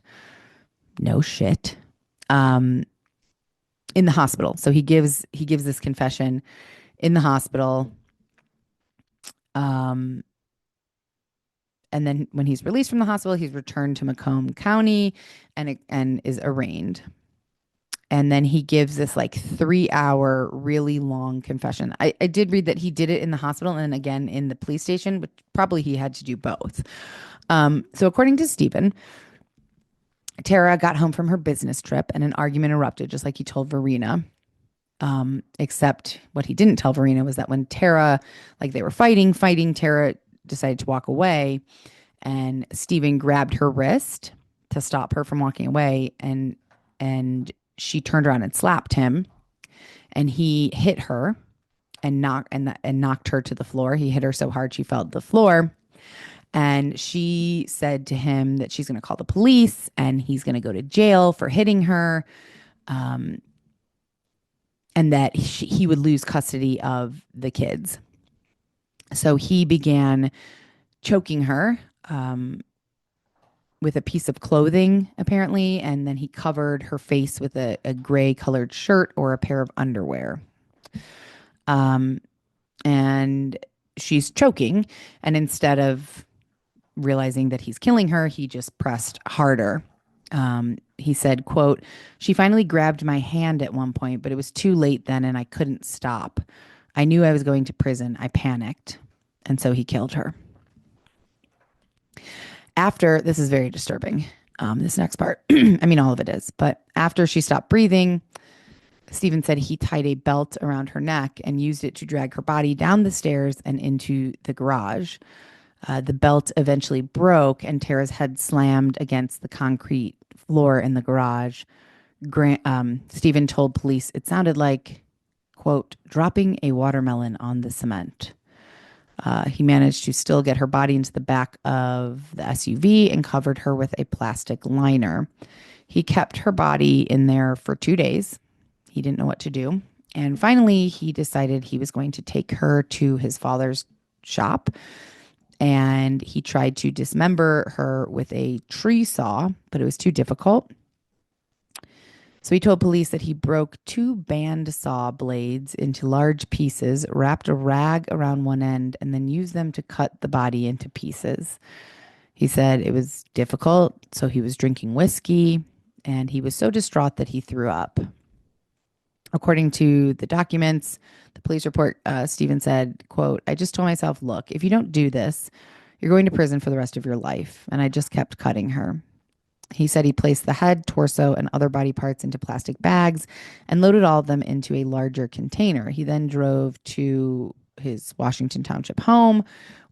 No shit. In the hospital. So he gives this confession in the hospital. And then when he's released from the hospital, he's returned to Macomb County and is arraigned. And then he gives this like 3-hour, really long confession. I did read that he did it in the hospital and again in the police station, but probably he had to do both. So according to Stephen, Tara got home from her business trip and an argument erupted, just like he told Verena. Except what he didn't tell Verena was that when Tara, like they were fighting, Tara decided to walk away, and Stephen grabbed her wrist to stop her from walking away, and she turned around and slapped him, and he hit her and knocked her to the floor. He hit her so hard she fell to the floor. And she said to him that she's going to call the police and he's going to go to jail for hitting her. And that he would lose custody of the kids. So he began choking her with a piece of clothing, apparently, and then he covered her face with a gray colored shirt or a pair of underwear. And she's choking, and instead of realizing that he's killing her, he just pressed harder. He said, quote, "She finally grabbed my hand at one point, but it was too late then and I couldn't stop. I knew I was going to prison. I panicked." And so he killed her. After, this is very disturbing, this next part. I mean, all of it is. But after she stopped breathing, Stephen said he tied a belt around her neck and used it to drag her body down the stairs and into the garage. The belt eventually broke and Tara's head slammed against the concrete floor in the garage. Stephen told police it sounded like, quote, dropping a watermelon on the cement. He managed to still get her body into the back of the SUV and covered her with a plastic liner. He kept her body in there for 2 days. He didn't know what to do. And finally, he decided he was going to take her to his father's shop. And he tried to dismember her with a tree saw, but it was too difficult. So he told police that he broke 2 bandsaw blades into large pieces, wrapped a rag around one end, and then used them to cut the body into pieces. He said it was difficult, so he was drinking whiskey, and he was so distraught that he threw up. According to the documents, the police report, Stephen said, quote, "I just told myself, look, if you don't do this, you're going to prison for the rest of your life." And I just kept cutting her. He said he placed the head, torso, and other body parts into plastic bags and loaded all of them into a larger container. He then drove to his Washington Township home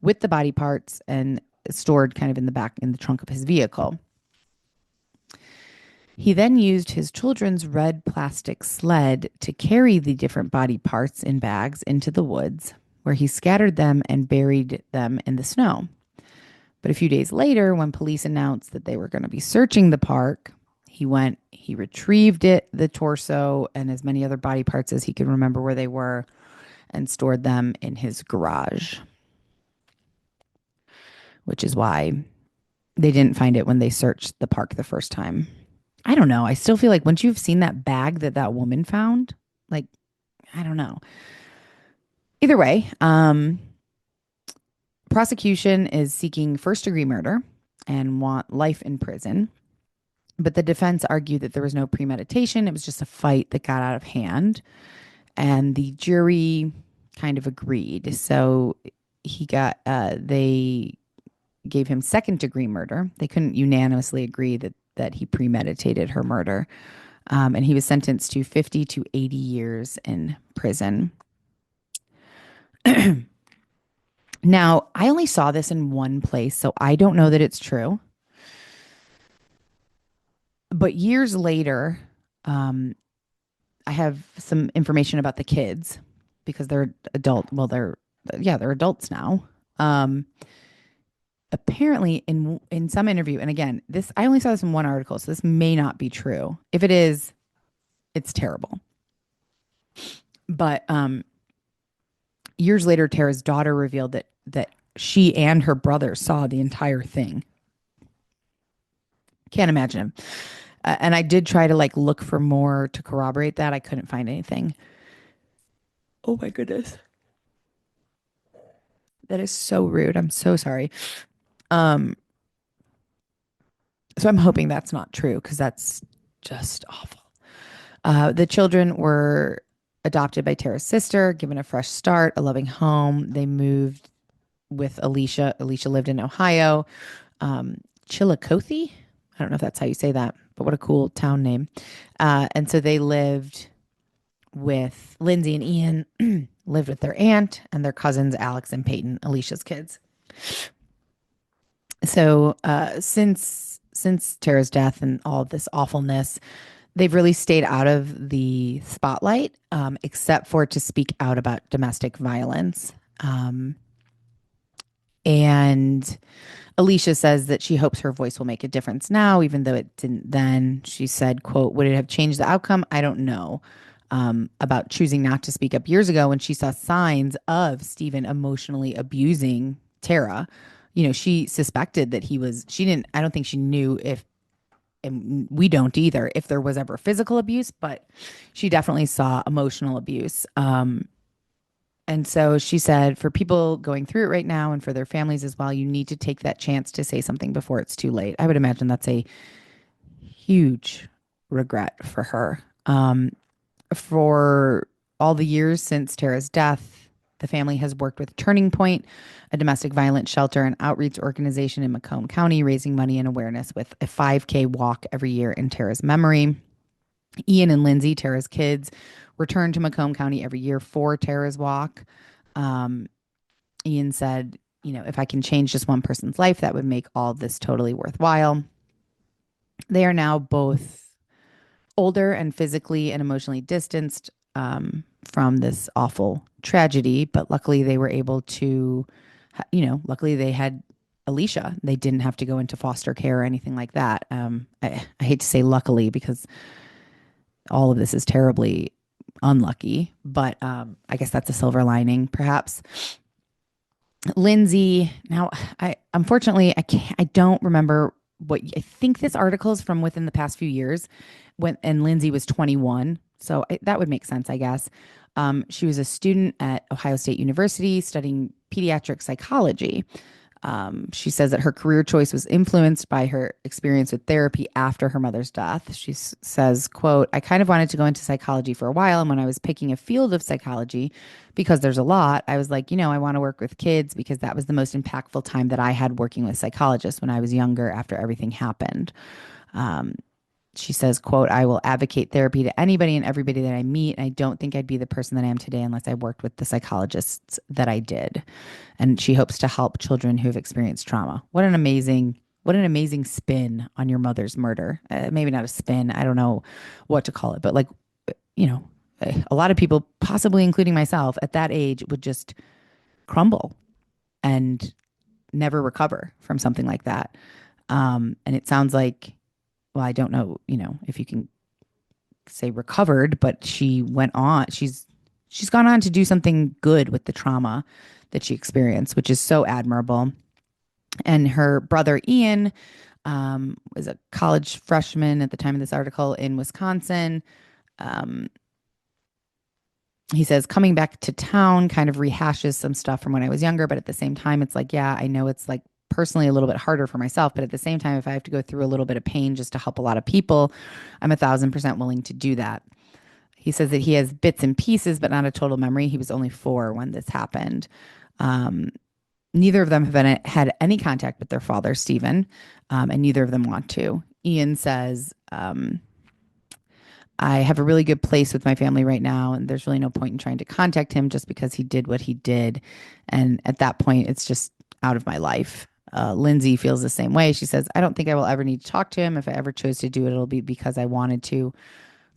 with the body parts and stored kind of in the back in the trunk of his vehicle. He then used his children's red plastic sled to carry the different body parts in bags into the woods, where he scattered them and buried them in the snow. But a few days later, when police announced that they were going to be searching the park, He retrieved it, the torso, and as many other body parts as he could remember where they were, and stored them in his garage, which is why they didn't find it when they searched the park the first time. I don't know. I still feel like once you've seen that bag that that woman found, like, I don't know. Either way, prosecution is seeking first degree murder and want life in prison. But the defense argued that there was no premeditation. It was just a fight that got out of hand. And the jury kind of agreed. So they gave him second degree murder. They couldn't unanimously agree that he premeditated her murder. And he was sentenced to 50 to 80 years in prison. Now, I only saw this in one place, so I don't know that it's true. But years later, um, I have some information about the kids because they're adult. Well, they're adults now. Um, Apparently, in some interview, and again, this I only saw this in one article, so this may not be true. If it is, it's terrible. But years later, Tara's daughter revealed that she and her brother saw the entire thing. Can't imagine. And I did try to like look for more to corroborate that. I couldn't find anything. Oh my goodness. That is so rude. I'm so sorry. Um, so I'm hoping that's not true because that's just awful. The children were adopted by Tara's sister, given a fresh start, a loving home. They moved with Alicia. Alicia lived in Ohio. Chillicothe. I don't know if that's how you say that, but what a cool town name. And so they lived with Lindsay and Ian, lived with their aunt and their cousins, Alex and Peyton, Alicia's kids. So since Tara's death and all of this awfulness, they've really stayed out of the spotlight, except for to speak out about domestic violence. And Alicia says that she hopes her voice will make a difference now, even though it didn't then. She said, quote, would it have changed the outcome? I don't know. About choosing not to speak up years ago when she saw signs of Stephen emotionally abusing Tara. You know, she suspected that she didn't, I don't think she knew if, and we don't either, if there was ever physical abuse, but she definitely saw emotional abuse. And so she said, for people going through it right now and for their families as well, you need to take that chance to say something before it's too late. I would imagine that's a huge regret for her. For all the years since Tara's death, the family has worked with Turning Point, a domestic violence shelter and outreach organization in Macomb County, raising money and awareness with a 5K walk every year in Tara's memory. Ian and Lindsay, Tara's kids, return to Macomb County every year for Tara's walk. Um, Ian said, you know, if I can change just one person's life, that would make all this totally worthwhile. They are now both older and physically and emotionally distanced from this awful tragedy, but luckily they were able to, luckily they had Alicia. They didn't have to go into foster care or anything like that. I hate to say luckily because all of this is terribly unlucky, but I guess that's a silver lining, perhaps. Lindsay, now I unfortunately I don't remember what I think this article is from within the past few years and Lindsay was 21. So that would make sense, I guess. She was a student at Ohio State University studying pediatric psychology. She says that her career choice was influenced by her experience with therapy after her mother's death. She says, quote, I kind of wanted to go into psychology for a while. And when I was picking a field of psychology, because there's a lot, I was like, I want to work with kids because that was the most impactful time that I had working with psychologists when I was younger after everything happened. She says, quote, I will advocate therapy to anybody and everybody that I meet. And I don't think I'd be the person that I am today unless I worked with the psychologists that I did. And she hopes to help children who have experienced trauma. What an amazing spin on your mother's murder. Maybe not a spin. I don't know what to call it, but like, you know, a lot of people, possibly including myself at that age, would just crumble and never recover from something like that. And it sounds like well, I don't know, if you can say recovered, but she went on. She's gone on to do something good with the trauma that she experienced, which is so admirable. And her brother Ian was a college freshman at the time of this article in Wisconsin. Um, he says coming back to town kind of rehashes some stuff from when I was younger, but at the same time, it's like, yeah, I know it's like personally a little bit harder for myself, but at the same time, if I have to go through a little bit of pain just to help a lot of people, I'm 1,000% willing to do that. He says that he has bits and pieces, but not a total memory. He was only 4 when this happened. Um, Neither of them have had any contact with their father, Stephen, and neither of them want to. Ian says, I have a really good place with my family right now, and there's really no point in trying to contact him just because he did what he did. And at that point, it's just out of my life. Lindsay feels the same way. She says, I don't think I will ever need to talk to him. If I ever chose to do it, it'll be because I wanted to.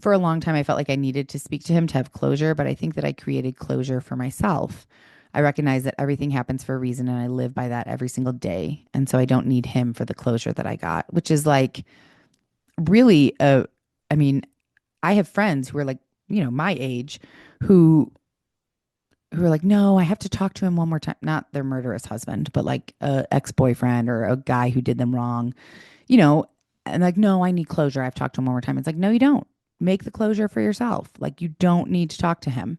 For a long time, I felt like I needed to speak to him to have closure, but I think that I created closure for myself. I recognize that everything happens for a reason, and I live by that every single day. And so I don't need him for the closure that I got, which is like really, I mean, I have friends who are like, my age who are like, no, I have to talk to him one more time. Not their murderous husband, but like a ex-boyfriend or a guy who did them wrong, you know, and like, no, I need closure. I've talked to him one more time. It's like, no, you don't. Make the closure for yourself. Like, you don't need to talk to him.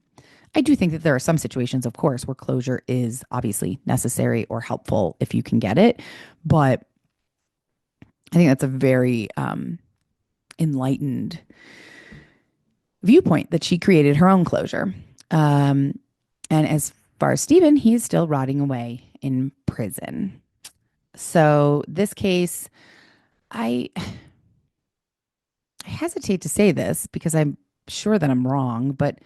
I do think that there are some situations, of course, where closure is obviously necessary or helpful if you can get it. But I think that's a very enlightened viewpoint that she created her own closure. Um, and as far as Stephen, he's still rotting away in prison. So this case, I, I hesitate to say this because I'm sure that I'm wrong, but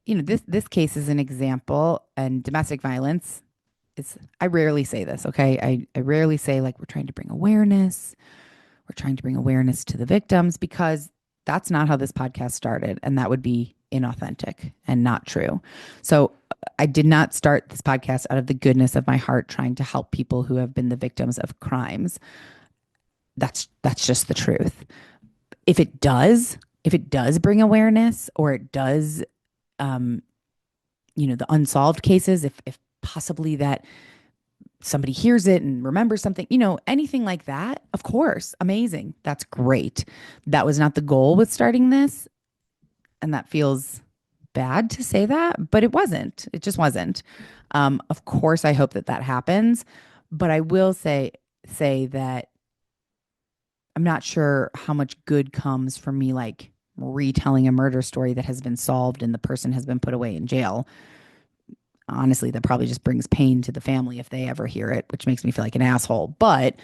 this case is an example, and domestic violence is. I rarely say this. Okay, I rarely say like we're trying to bring awareness. We're trying to bring awareness to the victims because that's not how this podcast started. And that would be inauthentic and not true. So I did not start this podcast out of the goodness of my heart trying to help people who have been the victims of crimes. That's just the truth. If it does bring awareness, or it does, um, the unsolved cases, if possibly that somebody hears it and remembers something, anything like that, of course, amazing. That's great. That was not the goal with starting this. And that feels bad to say that, but it wasn't. It just wasn't. Of course, I hope that that happens. But I will say that I'm not sure how much good comes from me like retelling a murder story that has been solved and the person has been put away in jail. Honestly, that probably just brings pain to the family if they ever hear it, which makes me feel like an asshole. But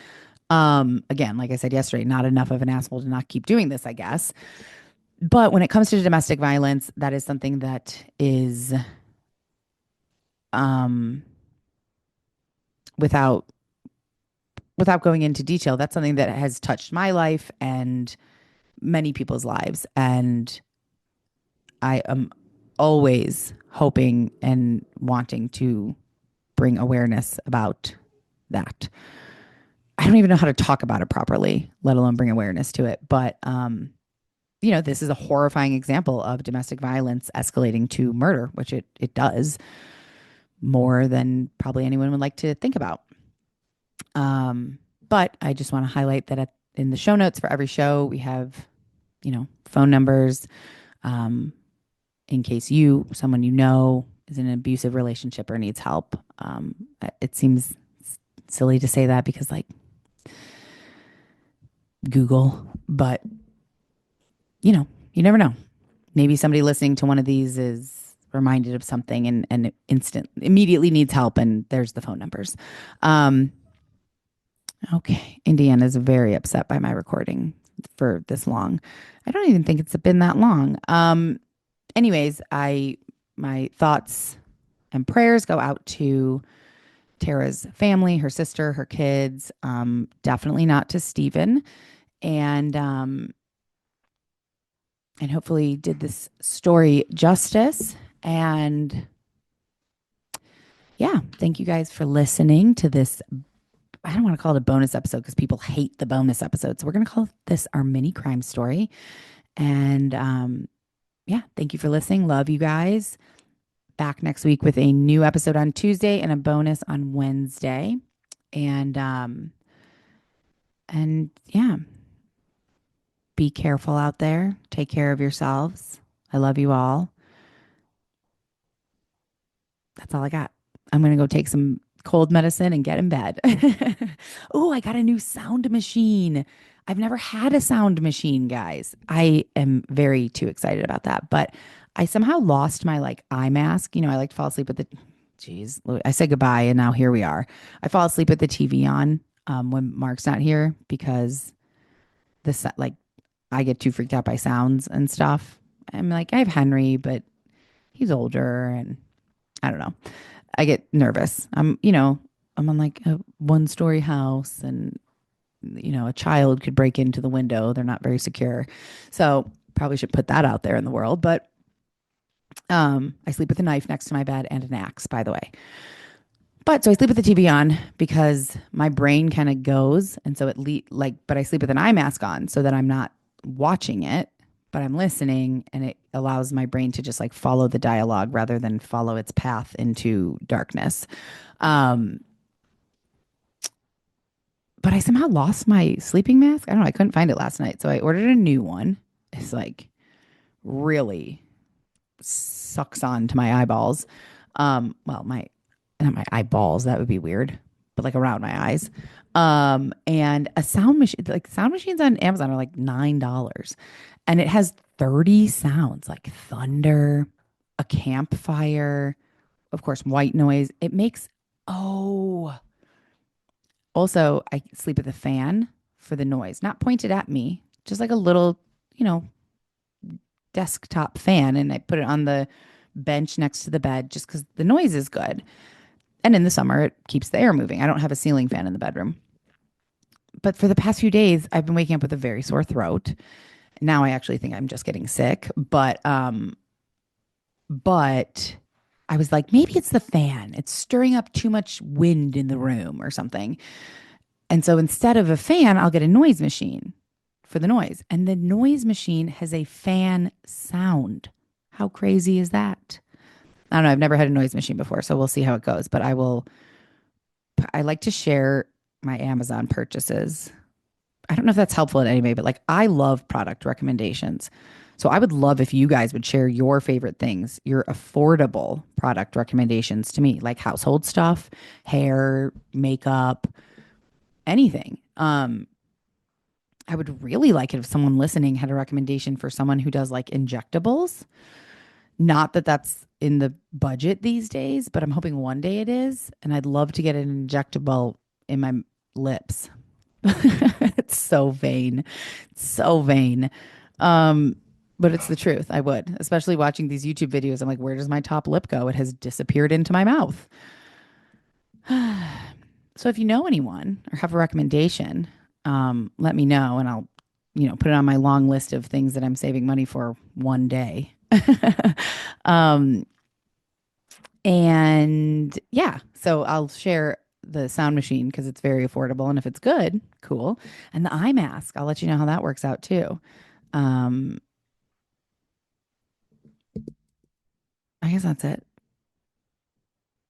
again, like I said yesterday, not enough of an asshole to not keep doing this, I guess. But when it comes to domestic violence, that is something that is, um, without going into detail, that's something that has touched my life and many people's lives. And I am always hoping and wanting to bring awareness about that. I don't even know how to talk about it properly, let alone bring awareness to it. But this is a horrifying example of domestic violence escalating to murder, which it does more than probably anyone would like to think about. But I just want to highlight that in the show notes for every show, we have, phone numbers, um, in case someone is in an abusive relationship or needs help. It seems silly to say that because like Google, but you never know. Maybe somebody listening to one of these is reminded of something and immediately needs help, and there's the phone numbers. Okay. Indiana's very upset by my recording for this long. I don't even think it's been that long. Anyways, my thoughts and prayers go out to Tara's family, her sister, her kids, definitely not to Stephen. And hopefully did this story justice. And yeah, thank you guys for listening to this I don't want to call it a bonus episode because people hate the bonus episodes. So we're going to call this our mini crime story. And yeah, thank you for listening. Love you guys. Back next week with a new episode on Tuesday and a bonus on Wednesday. And yeah, be careful out there. Take care of yourselves. I love you all. That's all I got. I'm going to go take some cold medicine and get in bed. Oh, I got a new sound machine. I've never had a sound machine, guys. I am very too excited about that. But I somehow lost my like eye mask. I like to fall asleep with the, geez, I said goodbye and now here we are. I fall asleep with the TV on when Mark's not here because this, like, I get too freaked out by sounds and stuff. I'm like, I have Henry, but he's older and I don't know. I get nervous. I'm on like a one-story house and a child could break into the window. They're not very secure. So probably should put that out there in the world. But I sleep with a knife next to my bed and an axe, by the way. But so I sleep with the TV on because my brain kind of goes. And so but I sleep with an eye mask on so that I'm not watching it, but I'm listening, and it allows my brain to just like follow the dialogue rather than follow its path into darkness. Um, but I somehow lost my sleeping mask. I don't know. I couldn't find it last night. So I ordered a new one. It's like really sucks on to my eyeballs. Well, not my eyeballs, that would be weird, but like around my eyes. And a sound machine, like sound machines on Amazon are like $9 and it has 30 sounds like thunder, a campfire, of course, white noise. It makes, oh, also I sleep with a fan for the noise, not pointed at me, just like a little, you know, desktop fan. And I put it on the bench next to the bed just because the noise is good. And in the summer, it keeps the air moving. I don't have a ceiling fan in the bedroom. But for the past few days, I've been waking up with a very sore throat. Now I actually think I'm just getting sick. But I was like, maybe it's the fan. It's stirring up too much wind in the room or something. And so instead of a fan, I'll get a noise machine for the noise. And the noise machine has a fan sound. How crazy is that? I don't know. I've never had a noise machine before, so we'll see how it goes. But I like to share my Amazon purchases. I don't know if that's helpful in any way, but like I love product recommendations. So I would love if you guys would share your favorite things, your affordable product recommendations to me, like household stuff, hair, makeup, anything. I would really like it if someone listening had a recommendation for someone who does like injectables. Not that that's in the budget these days, but I'm hoping one day it is. And I'd love to get an injectable in my lips. It's so vain. It's so vain. Um, but it's the truth. I would, especially watching these YouTube videos. I'm like, where does my top lip go? It has disappeared into my mouth. So if you know anyone or have a recommendation, let me know and I'll, put it on my long list of things that I'm saving money for one day. um, and yeah, so I'll share the sound machine because it's very affordable. And if it's good, cool. And the eye mask, I'll let you know how that works out too. Um, I guess that's it.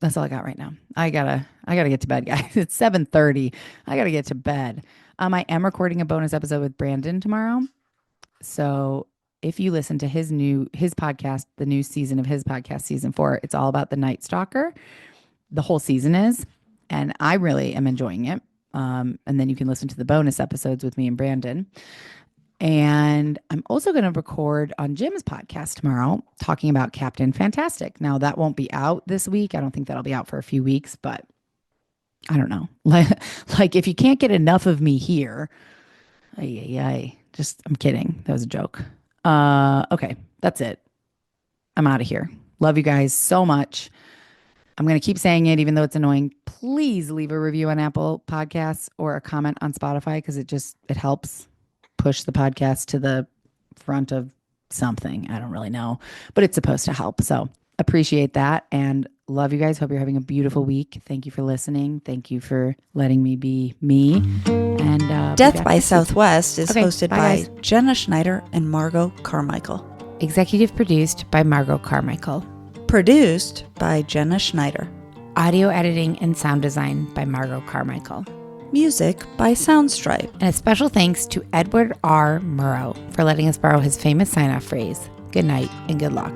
That's all I got right now. I gotta get to bed, guys. It's 7:30. I gotta get to bed. I am recording a bonus episode with Brandon tomorrow. So if you listen to his podcast, the new season of his podcast, season 4, it's all about the Night Stalker. The whole season is, and I really am enjoying it. And then you can listen to the bonus episodes with me and Brandon. And I'm also going to record on Jim's podcast tomorrow talking about Captain Fantastic. Now, that won't be out this week. I don't think that'll be out for a few weeks, but I don't know. Like if you can't get enough of me here, just, I'm kidding. That was a joke. Okay, that's it. I'm out of here. Love you guys so much. I'm going to keep saying it, even though it's annoying. Please leave a review on Apple Podcasts or a comment on Spotify because it helps push the podcast to the front of something. I don't really know, but it's supposed to help. So appreciate that and Love you guys. Hope you're having a beautiful week. Thank you for listening. Thank you for letting me be me. And Death by Southwest is hosted by guys. Jenna Schneider and Margot Carmichael. Executive produced by Margot Carmichael. Produced by Jenna Schneider. Audio editing and sound design by Margot Carmichael. Music by Soundstripe. And a special thanks to Edward R. Murrow for letting us borrow his famous sign-off phrase, good night and good luck.